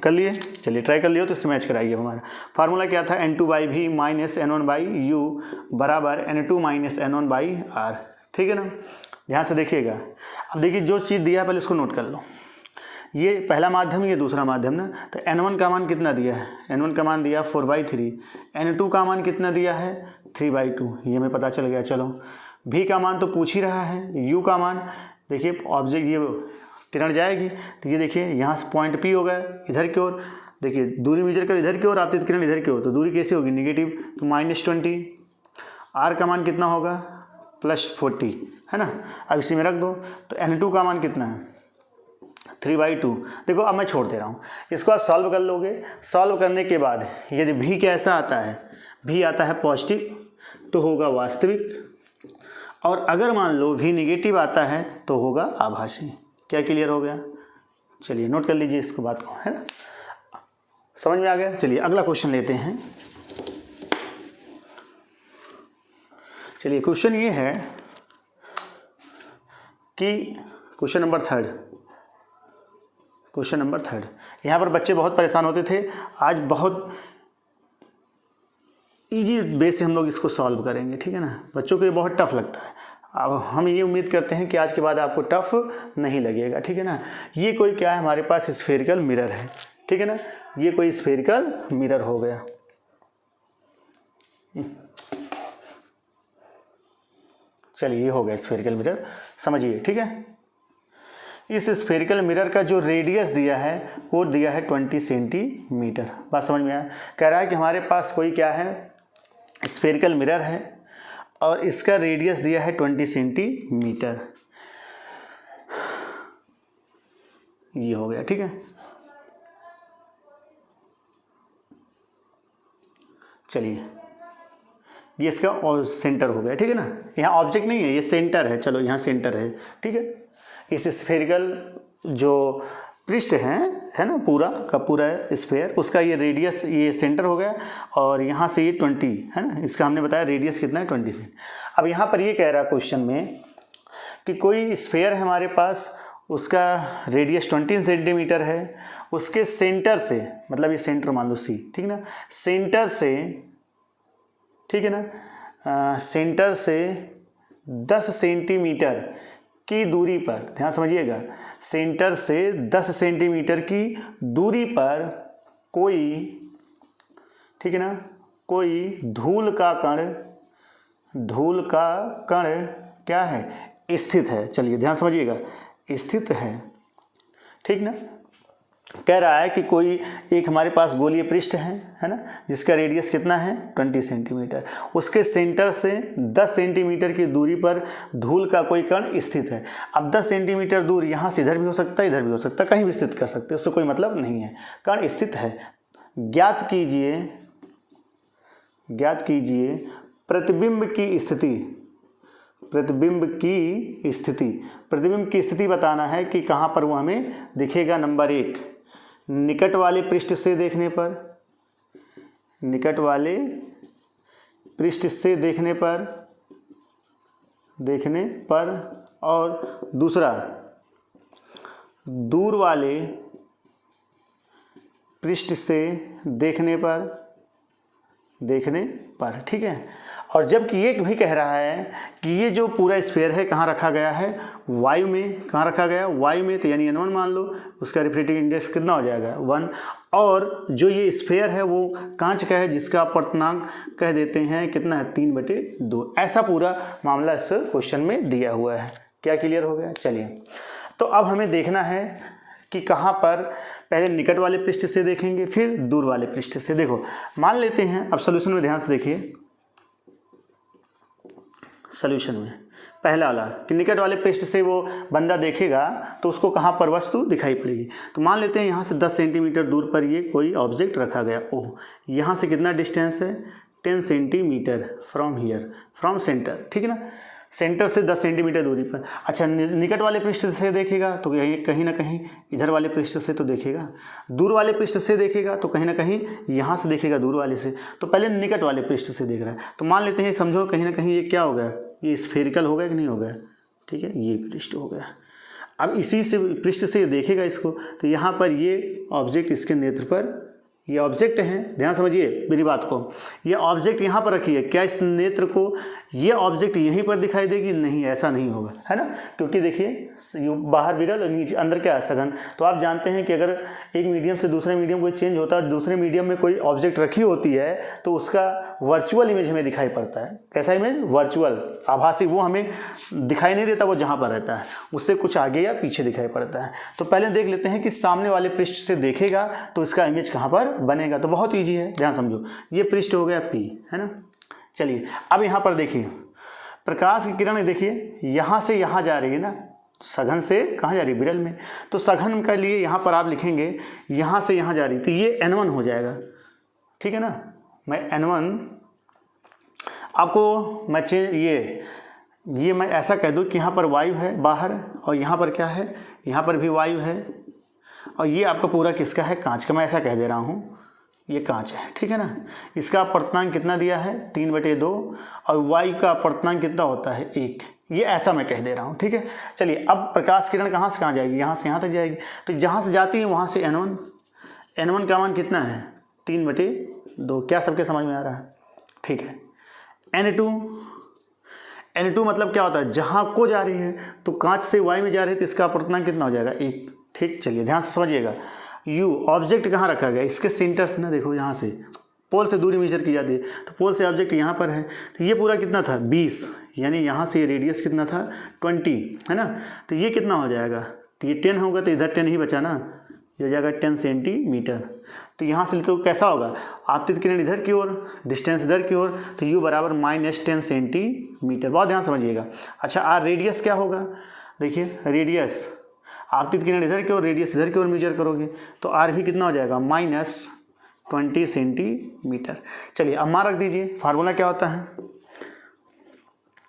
कर लिए, चलिए ट्राई कर लियो तो इससे मैच कराइए। हमारा फार्मूला क्या था, N2/V माइनस N1/U बराबर N2 माइनस N1/R, ठीक है ना। ध्यान से देखिएगा। अब देखिए जो चीज़ दिया है पहले इसको नोट कर लो, ये पहला माध्यम, ये दूसरा माध्यम ना। तो N1 का मान कितना दिया है, N1 का मान दिया 4/3, N2 का मान कितना दिया है 3/2, ये हमें पता चल गया। चलो V का मान तो पूछ ही रहा है, U का मान देखिए, ऑब्जेक्ट ये किरण जाएगी तो ये देखिए यहाँ से पॉइंट P हो गया इधर की ओर, देखिए दूरी मेजर कर इधर की ओर आती है किरण इधर की ओर, तो दूरी कैसी होगी नेगेटिव, तो -20। R का मान कितना होगा +40, है ना। अब इसी में रख दो, तो N2 का मान कितना है 3/2। देखो अब मैं छोड़ दे रहा हूँ, इसको आप सॉल्व कर लोगे। सॉल्व करने के बाद यदि भी कैसा आता है, भी आता है पॉजिटिव तो होगा वास्तविक, और अगर मान लो भी निगेटिव आता है तो होगा आभासी। क्या क्लियर हो गया? चलिए नोट कर लीजिए इसको, बात को, है ना, समझ में आ गया। चलिए अगला क्वेश्चन लेते हैं। चलिए क्वेश्चन ये है कि क्वेश्चन नंबर थर्ड, यहाँ पर बच्चे बहुत परेशान होते थे, आज बहुत इजी बेस से हम लोग इसको सॉल्व करेंगे, ठीक है ना। बच्चों को ये बहुत टफ लगता है, अब हम ये उम्मीद करते हैं कि आज के बाद आपको टफ नहीं लगेगा, ठीक है ना। ये कोई क्या है, हमारे पास स्फेरिकल मिरर है, ठीक है ना, ये कोई स्फेरिकल मिरर हो गया। चलिए ये हो गया स्फेरिकल मिरर, समझिए, ठीक है। इस स्फेरिकल मिरर का जो रेडियस दिया है वो दिया है 20 सेंटीमीटर। बात समझ में आया? कह रहा है कि हमारे पास कोई क्या है, स्फेरिकल मिरर है और इसका रेडियस दिया है 20 सेंटीमीटर। ये हो गया, ठीक है। चलिए ये इसका सेंटर हो गया, ठीक है ना। यहाँ ऑब्जेक्ट नहीं है, ये सेंटर है, चलो यहाँ सेंटर है, ठीक है। इस स्फेरिकल जो पृष्ठ है ना, पूरा का पूरा स्फेयर, उसका ये रेडियस, ये सेंटर हो गया, और यहाँ से ये 20 है ना, इसका हमने बताया रेडियस कितना है 20 से। अब यहाँ पर ये कह रहा है क्वेश्चन में कि कोई स्फेयर है हमारे पास, उसका रेडियस 20 सेंटीमीटर है, उसके सेंटर से, मतलब ये सेंटर मान लो C, ठीक है ना, सेंटर से, ठीक है ना, सेंटर से 10 सेंटीमीटर की दूरी पर, ध्यान समझिएगा, सेंटर से 10 सेंटीमीटर की दूरी पर कोई, ठीक है ना, कोई धूल का कण क्या है, स्थित है। चलिए ध्यान समझिएगा, स्थित है, ठीक ना। कह रहा है कि कोई एक हमारे पास गोलीय पृष्ठ है ना, जिसका रेडियस कितना है 20 सेंटीमीटर, उसके सेंटर से 10 सेंटीमीटर की दूरी पर धूल का कोई कण स्थित है। अब 10 सेंटीमीटर दूर, यहाँ से इधर भी हो सकता है, इधर भी हो सकता है, कहीं भी स्थित कर सकते हैं, उससे कोई मतलब नहीं है, कण स्थित है। ज्ञात कीजिए प्रतिबिंब की स्थिति बताना है कि कहाँ पर वो हमें दिखेगा। नंबर 1, निकट वाले पृष्ठ से देखने पर, और दूसरा दूर वाले पृष्ठ से देखने पर, ठीक है। और जबकि ये भी कह रहा है कि ये जो पूरा स्फीयर है कहाँ रखा गया है, वायु में। कहाँ रखा गया, वायु में, तो यानी N1 मान लो, उसका रिफ्रैक्टिव इंडेक्स कितना हो जाएगा 1। और जो ये स्फीयर है वो कांच का है, जिसका अपवर्तनांक कह देते हैं कितना है 3/2। ऐसा पूरा मामला इस क्वेश्चन में दिया हुआ है। क्या क्लियर हो गया? चलिए, तो अब हमें देखना है कि कहाँ पर, पहले निकट वाले पृष्ठ से देखेंगे, फिर दूर वाले पृष्ठ से। देखो मान लेते हैं, अब सोल्यूशन में ध्यान से देखिए, सोल्यूशन में पहला वाला कि निकट वाले पृष्ठ से वो बंदा देखेगा तो उसको कहाँ पर वस्तु दिखाई पड़ेगी। तो मान लेते हैं यहाँ से 10 सेंटीमीटर दूर पर ये कोई ऑब्जेक्ट रखा गया। ओह, यहाँ से कितना डिस्टेंस है 10 centimetre from here, from centre, ठीक है ना। सेंटर से 10 सेंटीमीटर दूरी पर। अच्छा, निकट वाले पृष्ठ से देखेगा तो यही कहीं ना कहीं इधर वाले पृष्ठ से तो देखेगा, दूर वाले पृष्ठ से देखेगा तो कहीं ना कहीं यहाँ से देखेगा दूर वाले से। तो पहले निकट वाले पृष्ठ से देख रहा है, तो मान लेते हैं, समझो कहीं ना कहीं ये क्या हो गया, ये स्फेरिकल हो गया कि नहीं हो गया, ठीक है, ये पृष्ठ हो गया। अब इसी से पृष्ठ से देखेगा इसको, तो यहाँ पर ये ऑब्जेक्ट इसके नेत्र पर, ये ऑब्जेक्ट है, ध्यान समझिए मेरी बात को, ये ऑब्जेक्ट यहाँ पर रखिए, क्या इस नेत्र को ये ऑब्जेक्ट यहीं पर दिखाई देगी? नहीं, ऐसा नहीं होगा, है ना, क्योंकि देखिए बाहर विरल और नीचे अंदर क्या है, सघन। तो आप जानते हैं कि अगर एक मीडियम से दूसरे मीडियम कोई चेंज होता है और दूसरे मीडियम में कोई ऑब्जेक्ट रखी होती है तो उसका वर्चुअल इमेज हमें दिखाई पड़ता है। कैसा इमेज? वर्चुअल, आभासी, वो हमें दिखाई नहीं देता, वो जहाँ पर रहता है उससे कुछ आगे या पीछे दिखाई पड़ता है। तो पहले देख लेते हैं कि सामने वाले पृष्ठ से देखेगा तो इसका इमेज कहाँ पर बनेगा। तो बहुत ईजी है, ध्यान समझो, ये पृष्ठ हो गया P, है ना। चलिए अब यहाँ पर देखिए, प्रकाश की किरण देखिए यहाँ से यहाँ जा रही है ना, सघन से कहाँ जा रही है? विरल में। तो सघन के लिए यहाँ पर आप लिखेंगे यहाँ से यहाँ जा रही, तो ये N1 हो जाएगा, ठीक है ना। मैं N1 आपको मैं ये मैं ऐसा कह दूँ कि यहाँ पर वायु है बाहर, और यहाँ पर क्या है, यहाँ पर भी वायु है, और ये आपका पूरा किसका है? कांच का। मैं ऐसा कह दे रहा हूँ, ये कांच है, ठीक है ना। इसका अपर्तनांक कितना दिया है? 3/2, और वायु का अपर्तनांक कितना होता है? 1। ये ऐसा मैं कह दे रहा हूँ, ठीक है। चलिए अब प्रकाश किरण कहाँ से कहाँ जाएगी? यहाँ से यहाँ तक जाएगी। तो जहाँ से जाती है वहाँ से N1 का मान कितना है? 3/2। क्या सबके समझ में आ रहा है? ठीक है। N2 मतलब क्या होता है? जहाँ को जा रही है, तो कांच से वायु में जा रही है तो इसका अपर्तनांक कितना हो जाएगा? 1। ठीक, चलिए ध्यान से समझिएगा। U ऑब्जेक्ट कहाँ रखा गया? इसके सेंटर से ना, देखो यहाँ से पोल से दूरी मेजर की जाती है, तो पोल से ऑब्जेक्ट यहाँ पर है, तो ये पूरा कितना था? 20, यानी यहाँ से ये रेडियस कितना था? 20, है ना। तो ये कितना हो जाएगा? तो ये 10 होगा, तो इधर 10 ही बचा ना, ये हो जाएगा 10 सेंटीमीटर। तो यहाँ से तो कैसा होगा? आपतित किरण इधर की ओर, डिस्टेंस इधर की ओर, तो U बराबर -10 सेंटीमीटर। बहुत ध्यान समझिएगा। अच्छा, R रेडियस क्या होगा? देखिए रेडियस, आपतित किरण इधर की ओर, रेडियस इधर की ओर मेजर करोगे तो R भी कितना हो जाएगा? -20 सेंटीमीटर। चलिए अब मान रख दीजिए। फार्मूला क्या होता है?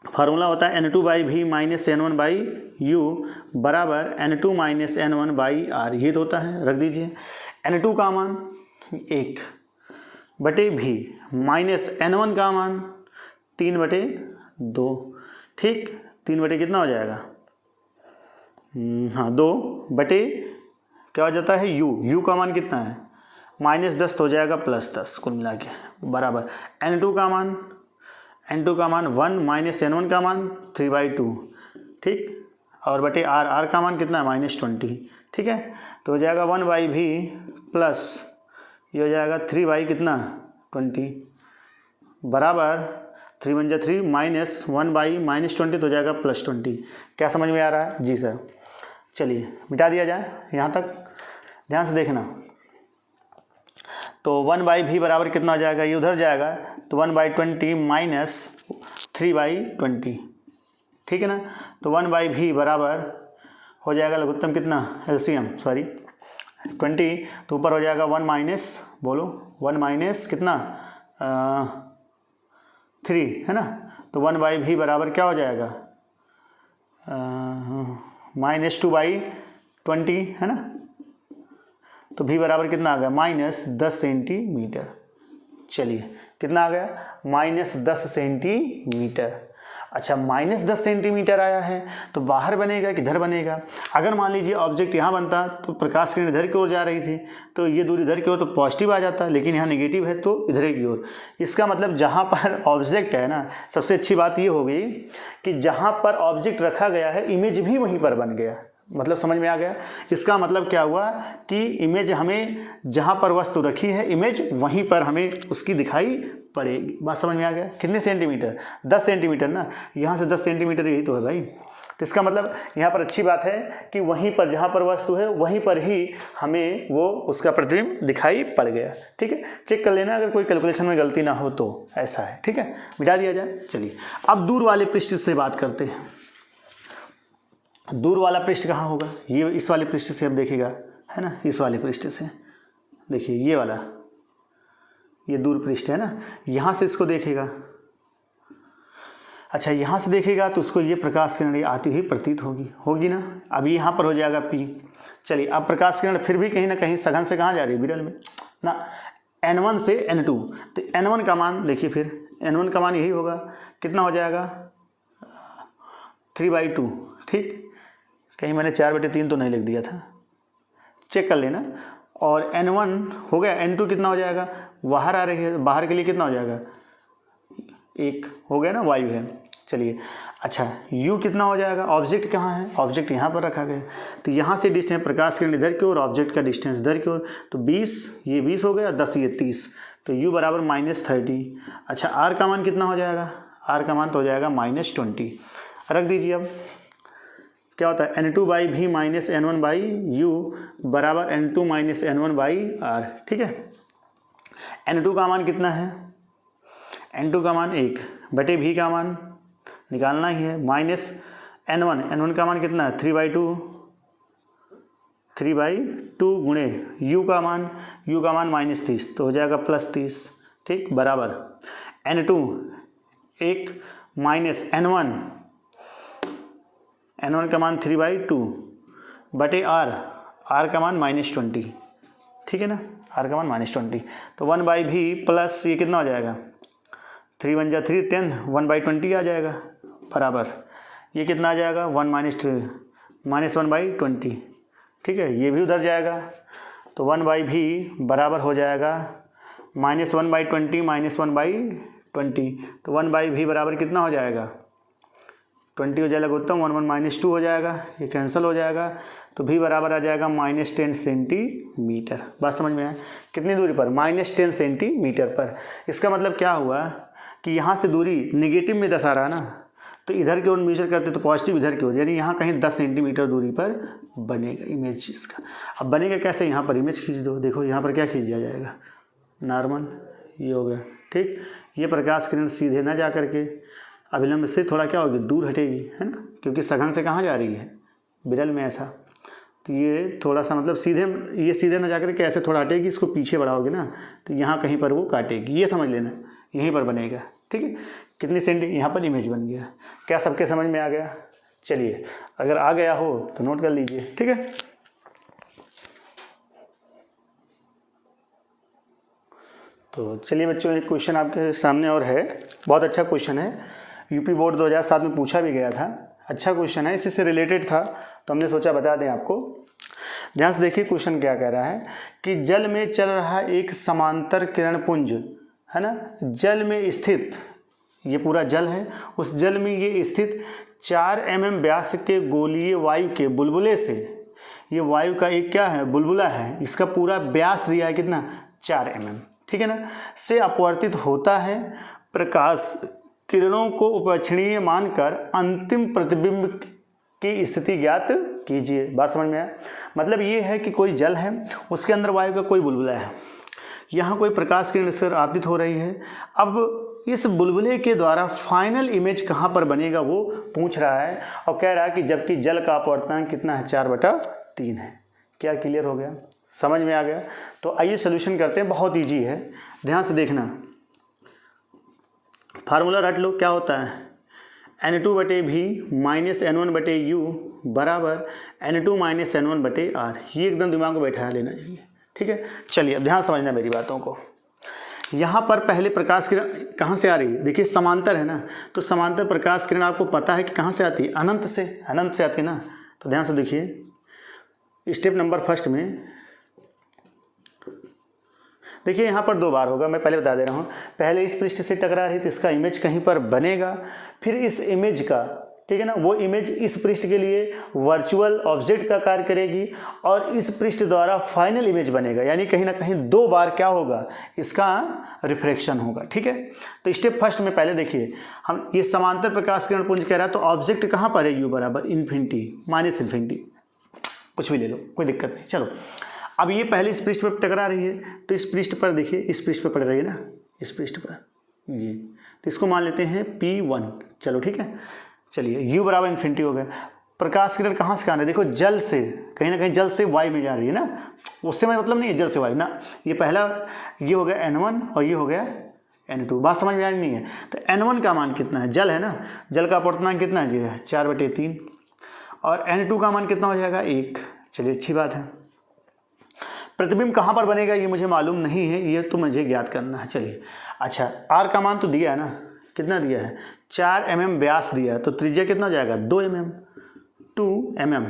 फार्मूला होता है N2/V - N1/U बराबर N2 - N1/R। ये तो होता है, रख दीजिए। N2 का मान 1/V माइनस N1 का मान 3/2। ठीक, 3 कितना हो जाएगा? हाँ, 2 क्या हो जाता है? U का मान कितना है? -10 तो हो जाएगा +10, कुल मिला के बराबर N2 का मान 1 माइनस N1 का मान 3/2। ठीक, और बटे R का मान कितना है? -20। ठीक है, तो हो जाएगा 1/V प्लस ये हो जाएगा 3/20 बराबर 3 × 3 माइनस 1/-20 तो हो जाएगा +20। क्या समझ में आ रहा है? जी सर। चलिए मिटा दिया जाए यहाँ तक, ध्यान से देखना। तो 1/V बराबर कितना हो जाएगा? ये उधर जाएगा तो 1/20 माइनस 3/20। ठीक है ना। तो 1/V बराबर हो जाएगा लघुत्तम कितना? LCM 20, तो ऊपर हो जाएगा 1 माइनस, बोलो 1 माइनस कितना? 3, है ना। तो 1/V बराबर क्या हो जाएगा? -2/20, है ना। तो V बराबर कितना आ गया? -10 सेंटीमीटर। चलिए कितना आ गया? -10 सेंटीमीटर। अच्छा, -10 सेंटीमीटर आया है तो बाहर बनेगा किधर बनेगा? अगर मान लीजिए ऑब्जेक्ट यहाँ बनता तो प्रकाश किरण इधर की ओर जा रही थी, तो ये दूरी इधर की ओर तो पॉजिटिव आ जाता, लेकिन यहाँ नेगेटिव है तो इधर की ओर। इसका मतलब जहाँ पर ऑब्जेक्ट है ना, सबसे अच्छी बात ये हो गई कि जहाँ पर ऑब्जेक्ट रखा गया है इमेज भी वहीं पर बन गया। मतलब समझ में आ गया? इसका मतलब क्या हुआ कि इमेज हमें जहाँ पर वस्तु रखी है इमेज वहीं पर हमें उसकी दिखाई पड़ेगी। बात समझ में आ गया? कितने सेंटीमीटर? 10 सेंटीमीटर ना, यहाँ से 10 सेंटीमीटर यही तो है भाई। तो इसका मतलब यहाँ पर अच्छी बात है कि वहीं पर जहाँ पर वस्तु है वहीं पर ही हमें वो उसका प्रतिबिंब दिखाई पड़ गया। ठीक है, चेक कर लेना अगर कोई कैलकुलेशन में गलती ना हो तो। ऐसा है, ठीक है, मिटा दिया जाए। चलिए अब दूर वाले पृष्ठ से बात करते हैं। दूर वाला पृष्ठ कहाँ होगा? ये इस वाले पृष्ठ से अब देखेगा, है ना, इस वाले पृष्ठ से देखिए, ये वाला, ये दूर पृष्ठ है ना, यहाँ से इसको देखेगा। अच्छा यहाँ से देखेगा तो उसको ये प्रकाश किरण आती हुई प्रतीत होगी ना। अभी यहाँ पर हो जाएगा P। चलिए अब प्रकाश किरण फिर भी कहीं ना कहीं सघन से कहाँ जा रही है, विरल में ना, N1 से N2। तो N1 का मान देखिए, फिर N1 का मान यही होगा, कितना हो जाएगा 3/2। ठीक, कहीं मैंने 4/3 तो नहीं लिख दिया था, चेक कर लेना। और N1 हो गया, N2 कितना हो जाएगा, बाहर आ रही है, बाहर के लिए कितना हो जाएगा 1 हो गया ना, वायु है। चलिए अच्छा U कितना हो जाएगा, ऑब्जेक्ट कहाँ है, ऑब्जेक्ट यहाँ पर रखा गया है। तो यहाँ से डिस्टेंस प्रकाश किरण इधर की ओर, ऑब्जेक्ट का डिस्टेंस इधर की ओर, तो 20 ये 20 हो गया, 10 ये 30, तो U बराबर -30। अच्छा R का मान कितना हो जाएगा, R का मान तो हो जाएगा -20। रख दीजिए। अब क्या होता है N2/V माइनस N1/U बराबर N2 माइनस N1/R। ठीक है, N2 का मान कितना है, N2 का मान 1/V का मान निकालना ही है, माइनस N1 का मान कितना है 3/2 गुणे U का मान -30, तो हो जाएगा +30। ठीक, बराबर N2 1 माइनस N1 का मान 3/2 बटे R का मान -20। ठीक है ना, R का मान -20, तो 1/V प्लस ये कितना हो जाएगा 3 × 3 10, 1/20 आ जाएगा, बराबर ये कितना आ जाएगा 1/20। ठीक है, ये भी उधर जाएगा, तो 1/V बराबर हो जाएगा -1/20 -1/20, तो 1/V बराबर कितना हो जाएगा 20 हो जाएगा उत्तम, 1 -2 हो जाएगा, ये कैंसिल हो जाएगा, तो V बराबर आ जाएगा -10 सेंटीमीटर। बात समझ में आया, कितनी दूरी पर, -10 सेंटीमीटर पर। इसका मतलब क्या हुआ कि यहाँ से दूरी निगेटिव में दर्शा रहा ना, तो इधर की ओर मेजर करते तो पॉजिटिव इधर की ओर, यानी यहाँ कहीं 10 सेंटीमीटर दूरी पर बनेगा इमेज इसका। अब बनेगा कैसे, यहाँ पर इमेज खींच दो, देखो यहाँ पर क्या खींच दिया जाएगा, नॉर्मल, ये हो गया। ठीक, ये प्रकाश किरण सीधे ना जा करके अभिलंब से थोड़ा क्या होगी, दूर हटेगी, है ना, क्योंकि सघन से कहाँ जा रही है, विरल में ऐसा, तो ये थोड़ा सा मतलब ये सीधे ना जाकर के ऐसे थोड़ा हटेगी, इसको पीछे बढ़ाओगे ना तो यहाँ कहीं पर वो काटेगी, ये समझ लेना, यहीं पर बनेगा। ठीक है, कितनी सेंटी, यहाँ पर इमेज बन गया। क्या सबके समझ में आ गया? चलिए अगर आ गया हो तो नोट कर लीजिए। ठीक है, तो चलिए बच्चों, एक क्वेश्चन आपके सामने और है, बहुत अच्छा क्वेश्चन है, यूपी बोर्ड 2007 में पूछा भी गया था, अच्छा क्वेश्चन है, इसी से रिलेटेड था तो हमने सोचा बता दें आपको। ध्यान से देखिए क्वेश्चन क्या कह रहा है कि जल में चल रहा एक समांतर किरण पुंज है ना, जल में स्थित, ये पूरा जल है, उस जल में ये स्थित 4 mm व्यास के गोलीय वायु के बुलबुले से, ये वायु का एक क्या है, बुलबुला है, इसका पूरा व्यास दिया है कितना 4 mm, ठीक है ना, से अपवर्तित होता है। प्रकाश किरणों को उपलक्षणीय मानकर अंतिम प्रतिबिंब की स्थिति ज्ञात कीजिए। बात समझ में आया? मतलब ये है कि कोई जल है, उसके अंदर वायु का कोई बुलबुला है, यहाँ कोई प्रकाश किरण से आपतित हो रही है। अब इस बुलबुले के द्वारा फाइनल इमेज कहाँ पर बनेगा वो पूछ रहा है, और कह रहा है कि जबकि जल का अपवर्तनांक कितना है 4/3 है। क्या क्लियर हो गया, समझ में आ गया? तो आइए सोल्यूशन करते हैं, बहुत ईजी है, ध्यान से देखना। फार्मूला रट लो, क्या होता है N2/V माइनस N1/U बराबर N2 माइनस N1/R। ये एकदम दिमाग में बैठा लेना चाहिए। ठीक है, चलिए अब ध्यान समझना मेरी बातों को। यहाँ पर पहले प्रकाश किरण कहाँ से आ रही है, देखिए समांतर है ना, तो समांतर प्रकाश किरण आपको पता है कि कहाँ से आती है, अनंत से, अनंत से आती है ना। तो ध्यान से देखिए स्टेप नंबर फर्स्ट में, देखिए यहाँ पर 2 बार होगा, मैं पहले बता दे रहा हूँ। पहले इस पृष्ठ से टकरा रही तो इसका इमेज कहीं पर बनेगा, फिर इस इमेज का, ठीक है ना, वो इमेज इस पृष्ठ के लिए वर्चुअल ऑब्जेक्ट का कार्य करेगी और इस पृष्ठ द्वारा फाइनल इमेज बनेगा, यानी कहीं ना कहीं 2 बार क्या होगा, इसका रिफ्रैक्शन होगा। ठीक है, तो स्टेप फर्स्ट में पहले देखिए, हम ये समांतर प्रकाश किरण पुंज कह रहा है, तो ऑब्जेक्ट कहाँ पर है, U बराबर इन्फिनिटी माइनस इन्फिनिटी, कुछ भी ले लो कोई दिक्कत नहीं। चलो अब ये पहले इस पृष्ठ पर टकरा रही है, तो इस पृष्ठ पर देखिए, इस पृष्ठ पर पड़ रही है ना, इस पृष्ठ पर ये, तो इसको मान लेते हैं P1। चलो ठीक है, चलिए U बराबर इन्फिनिटी हो गया। प्रकाश किरण कहाँ से आ रही है, देखो जल से, कहीं ना कहीं जल से वायु में जा रही है ना, उससे मैं मतलब नहीं है जल से वायु ना, ये पहला ये हो गया N1 और ये हो गया N2। बात समझ में आ रही नहीं है? तो N1 का मान कितना है? जल है ना, जल का अपूर्णांक कितना है? 4/3। और N2 का मान कितना हो जाएगा? 1। चलिए अच्छी बात है। प्रतिबिंब कहाँ पर बनेगा ये मुझे मालूम नहीं है, ये तो मुझे ज्ञात करना है। चलिए अच्छा, R का मान तो दिया है ना, कितना दिया है? 4 mm व्यास दिया है, तो त्रिज्या कितना हो जाएगा? 2 mm, 2 mm।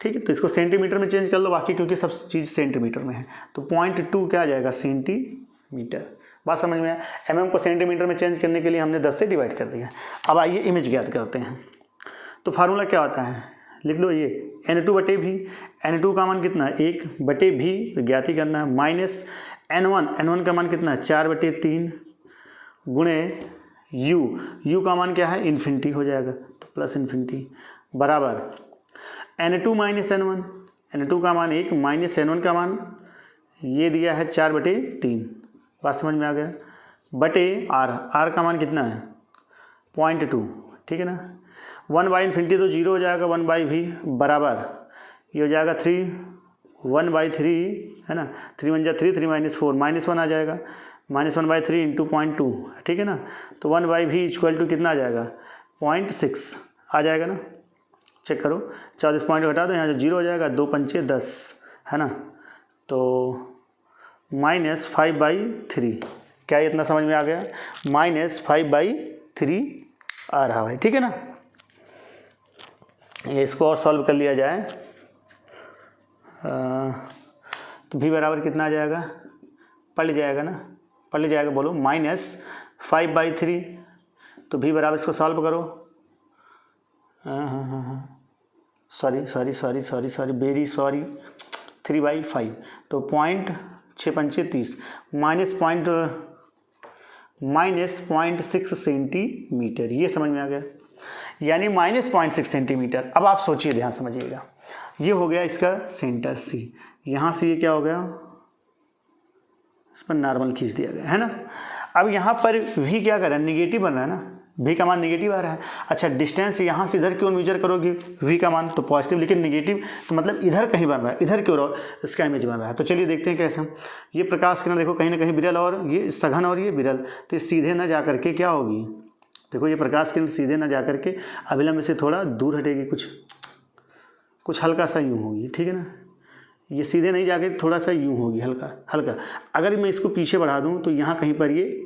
ठीक है, तो इसको सेंटीमीटर में चेंज कर लो बाकी, क्योंकि सब चीज़ सेंटीमीटर में है। तो 0.2 क्या आ जाएगा? सेंटीमीटर। बात समझ में आया? mm को सेंटीमीटर में चेंज करने के लिए हमने 10 से डिवाइड कर दिया। अब आइए इमेज ज्ञात करते हैं। तो फार्मूला क्या होता है? लिख लो ये N2/V। N2 का मान कितना है? 1/V, तो ज्ञात ही करना है। माइनस N1 का मान कितना है? 4/3 गुणे U का मान क्या है? इन्फिनिटी हो जाएगा, तो प्लस इन्फिनिटी बराबर N2 माइनस N1। N2 का मान 1 माइनस N1 का मान ये दिया है 4/3। बात समझ में आ गया? बटे R का मान कितना है? 0.2। ठीक है ना। 1/इन्फिनिटी तो 0 हो जाएगा, 1/V बराबर ये हो जाएगा 3, 1/3 है ना। 3 1 जा 3, 3 - 4 -1 आ जाएगा, -1/3 इंटू 0.2। ठीक है ना। तो 1/V इक्वल टू कितना आ जाएगा? 0.6 आ जाएगा ना। चेक करो, 40 पॉइंट घटा दो, यहाँ से 0 हो जाएगा, 2 पंचे 10 है ना। तो -5/3। क्या इतना समझ में आ गया? -5/3 आ रहा है। ठीक है ना। ये इसको और सॉल्व कर लिया जाए तो V बराबर कितना आ जाएगा? पढ़ जाएगा ना, पढ़ जाएगा, बोलो -5/3। तो V बराबर इसको सॉल्व करो। Sorry, very sorry, 3/5। तो 0.6×5 -0.6 सेंटीमीटर। ये समझ में आ गया, यानी -0.6 सेंटीमीटर। अब आप सोचिए, ध्यान समझिएगा, ये हो गया इसका सेंटर C। यहाँ से ये क्या हो गया? इस पर नॉर्मल खींच दिया गया है ना। अब यहाँ पर V क्या कर रहा है? निगेटिव बन रहा है ना, V का मान निगेटिव आ रहा है। अच्छा, डिस्टेंस यहाँ से इधर क्यों मेजर करोगे V का मान? तो पॉजिटिव, लेकिन निगेटिव, तो मतलब इधर कहीं बन रहा है, इधर क्यों इसका इमेज बन रहा है। तो चलिए देखते हैं कैसे। ये प्रकाश किरण देखो कहीं ना कहीं विरल, और ये सघन और ये विरल, तो सीधे ना जा करके क्या होगी? देखो ये प्रकाश किरण सीधे ना जा करके अभिलंब से थोड़ा दूर हटेगी, कुछ हल्का सा यूँ होगी। ठीक है ना। ये सीधे नहीं जाके थोड़ा सा यूँ होगी, हल्का। अगर मैं इसको पीछे बढ़ा दूँ तो यहाँ कहीं पर ये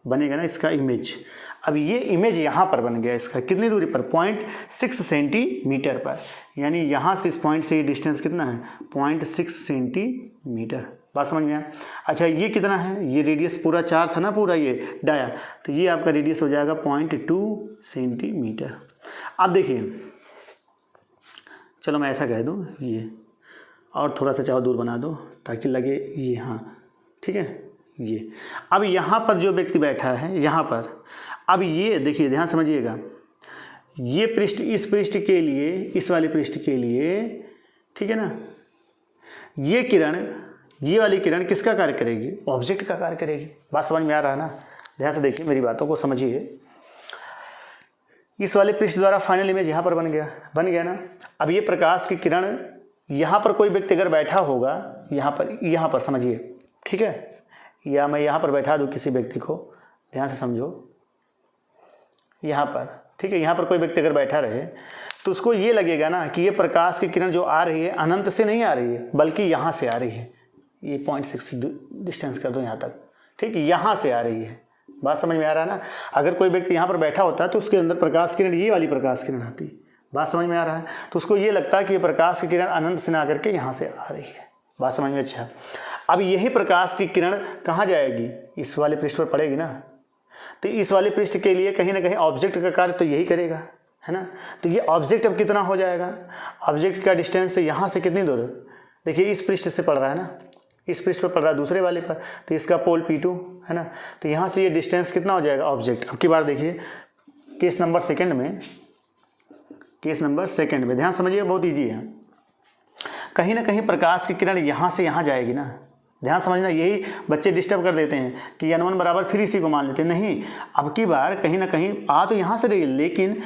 बनेगा ना इसका इमेज। अब ये इमेज यहाँ पर बन गया इसका, कितनी दूरी पर? 0.6 सेंटीमीटर पर। यानी यहाँ से इस पॉइंट से ये डिस्टेंस कितना है? 0.6 सेंटीमीटर। बात समझ में आया? अच्छा, ये कितना है? ये रेडियस पूरा 4 था ना, पूरा ये डाया, तो ये आपका रेडियस हो जाएगा 0.2 सेंटीमीटर। अब देखिए, चलो मैं ऐसा कह दूँ, ये और थोड़ा सा चाहो दूर बना दो ताकि लगे ये, हाँ ठीक है ये। अब यहाँ पर जो व्यक्ति बैठा है यहाँ पर, अब ये देखिए, ध्यान समझिएगा, ये पृष्ठ इस पृष्ठ के लिए, इस वाले पृष्ठ के लिए, ठीक है ना, ये किरण, ये वाली किरण किसका कार्य करेगी? ऑब्जेक्ट का कार्य करेगी। बात समझ में आ रहा है ना? ध्यान से देखिए, मेरी बातों को समझिए। इस वाले पृष्ठ द्वारा फाइनल इमेज यहाँ पर बन गया ना। अब ये प्रकाश की किरण, यहाँ पर कोई व्यक्ति अगर बैठा होगा, यहाँ पर समझिए, ठीक है, या मैं यहाँ पर बैठा दूँ किसी व्यक्ति को, ध्यान से समझो, यहाँ पर, ठीक है, यहाँ पर कोई व्यक्ति अगर बैठा रहे तो उसको ये लगेगा ना कि ये प्रकाश की किरण जो आ रही है अनंत से नहीं आ रही है, बल्कि यहाँ से आ रही है। ये 0.6 डिस्टेंस कर दो यहाँ तक, ठीक, यहाँ से आ रही है। बात समझ में आ रहा है ना? अगर कोई व्यक्ति यहाँ पर बैठा होता तो उसके अंदर प्रकाश किरण, ये वाली प्रकाश किरण आती। बात समझ में आ रहा है? तो उसको ये लगता है कि ये प्रकाश की किरण अनंत से ना करके यहाँ से आ रही है। बात समझ में? अच्छा, अब यही प्रकाश की किरण कहाँ जाएगी? इस वाले पृष्ठ पर पड़ेगी ना। तो इस वाले पृष्ठ के लिए कहीं ना कहीं ऑब्जेक्ट का कार्य तो यही करेगा, है ना। तो ये ऑब्जेक्ट अब कितना हो जाएगा? ऑब्जेक्ट का डिस्टेंस यहाँ से कितनी दूर? देखिए, इस पृष्ठ से पड़ रहा है ना, इस पृष्ठ पर पड़ रहा है दूसरे वाले पर, तो इसका पोल P2 है ना। तो यहाँ से ये डिस्टेंस कितना हो जाएगा ऑब्जेक्ट? अब की बार देखिए, केस नंबर सेकंड में ध्यान समझिए, बहुत ईजी है। कहीं ना कहीं प्रकाश की किरण यहाँ से यहाँ जाएगी ना, ध्यान समझना। यही बच्चे डिस्टर्ब कर देते हैं कि N1 बराबर फिर इसी को मान लेते हैं। नहीं, अब की बार कहीं ना कहीं आ तो यहाँ से रही है, लेकिन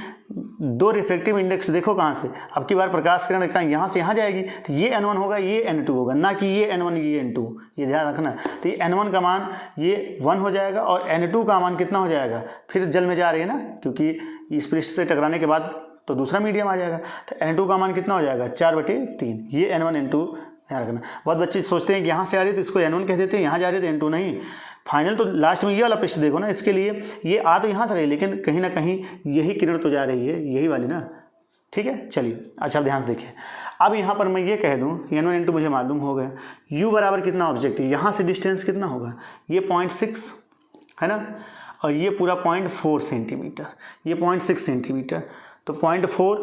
दो रिफ्रैक्टिव इंडेक्स देखो कहाँ से, अब की बार प्रकाश किरण कहाँ यहाँ से यहाँ जाएगी, तो ये N1 होगा, ये N2 होगा, ना कि ये N1 ये N2, ये ध्यान रखना। तो ये N1 का मान ये 1 हो जाएगा और N2 का मान कितना हो जाएगा, फिर जल में जा रही है ना, क्योंकि इस पृष्ठ से टकराने के बाद तो दूसरा मीडियम आ जाएगा। तो N2 का मान कितना हो जाएगा 4/3, ये N1 N2 ध्यान रखना। बहुत बच्चे सोचते हैं कि यहाँ से आ रही है तो इसको N1 कह देते हैं, यहाँ जा रही है तो N2 नहीं। फाइनल तो लास्ट में ये वाला पृष्ठ देखो ना, इसके लिए ये आ तो यहाँ से रही है, लेकिन कहीं ना कहीं यही किरण तो जा रही है, यही वाली ना। ठीक है, चलिए अच्छा ध्यान से देखिए। अब यहाँ पर मैं ये कह दूँ N1 N2 मुझे मालूम हो गया, U बराबर कितना ऑब्जेक्ट, यहाँ से डिस्टेंस कितना होगा, ये 0.6 है ना, और ये पूरा 0.4 सेंटीमीटर, ये 0.6 सेंटीमीटर, तो 0.4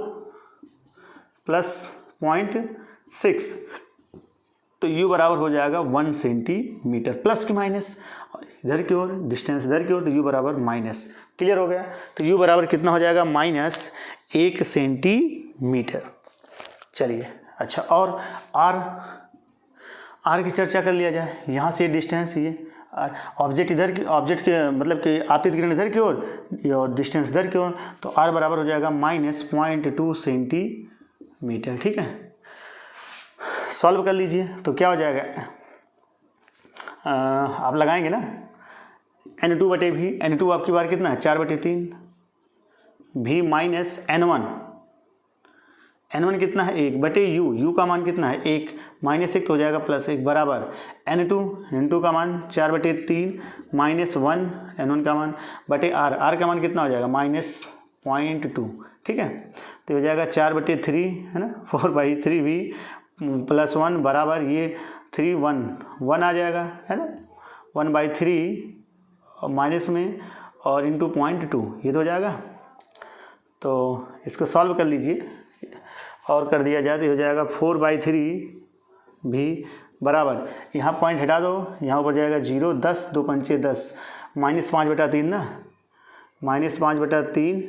प्लस 0.6, तो U बराबर हो जाएगा 1 सेंटीमीटर, प्लस की माइनस इधर की ओर, डिस्टेंस इधर की ओर, तो U बराबर माइनस। क्लियर हो गया। तो U बराबर कितना हो जाएगा -1 सेंटीमीटर। चलिए अच्छा, और R की चर्चा कर लिया जाए। यहाँ से डिस्टेंस ये ऑब्जेक्ट इधर की, ऑब्जेक्ट के मतलब कि आपतित किरण इधर की ओर और डिस्टेंस इधर की ओर, तो R बराबर हो जाएगा -0.2 सेंटीमीटर। ठीक है, सॉल्व कर लीजिए तो क्या हो जाएगा, आप लगाएंगे ना N2/V, N2 आपकी बार कितना है 4/3, V माइनस N1 कितना है 1/U, U का मान कितना है 1, -1 तो हो जाएगा +1 बराबर N2 का मान 4/3 -1 N1 का मान बटे R का मान कितना हो जाएगा -0.2। ठीक है, तो हो जाएगा 4/3 है ना, 4/3V +1 बराबर ये 3 1 आ जाएगा है ना, 1/3 और माइनस में और इंटू 0.2 ये तो हो जाएगा। तो इसको सॉल्व कर लीजिए और कर दिया जाए तो हो जाएगा 4/3 भी बराबर, यहाँ पॉइंट हटा दो, यहाँ ऊपर जाएगा 0, 10 2 पंचे 10, -5/3 ना, -5/3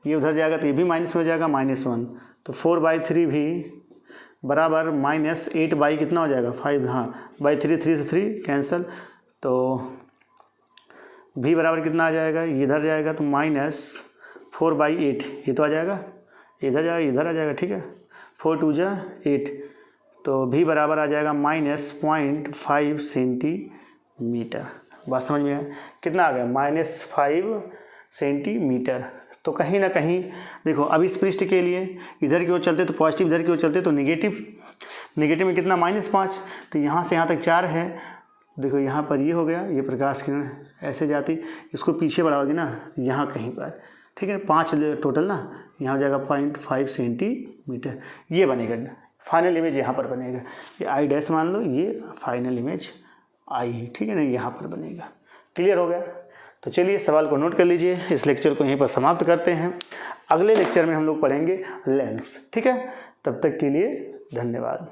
ये उधर जाएगा तो ये भी माइनस में हो जाएगा -1, तो 4/3 भी बराबर -8 कितना हो जाएगा 5, हाँ /3 3 से 3 कैंसिल, तो भी बराबर कितना आ जाएगा, इधर जाएगा तो -4/8 ये तो आ जाएगा, इधर जाएगा इधर आ जाएगा। ठीक है, 4 2 जा 8, तो भी बराबर आ जाएगा -0.5 सेंटीमीटर। बात समझ में आया, कितना आ गया -5 सेंटीमीटर। तो कहीं ना कहीं देखो, अब इस पृष्ठ के लिए इधर की ओर चलते तो पॉजिटिव, इधर की ओर चलते तो नेगेटिव में कितना -5, तो यहाँ से यहाँ तक 4 है। देखो यहाँ पर ये हो गया, ये प्रकाश किरण ऐसे जाती, इसको पीछे बढ़ाओगे ना यहाँ कहीं पर, ठीक है 5 टोटल ना, यहाँ हो जाएगा 0.5 सेंटीमीटर, ये बनेगा फाइनल इमेज, यहाँ पर बनेगा। ये I' मान लो, ये फाइनल इमेज आई, ठीक है ना, यहाँ पर बनेगा। क्लियर हो गया। तो चलिए सवाल को नोट कर लीजिए, इस लेक्चर को यहीं पर समाप्त करते हैं। अगले लेक्चर में हम लोग पढ़ेंगे लेंस। ठीक है, तब तक के लिए धन्यवाद।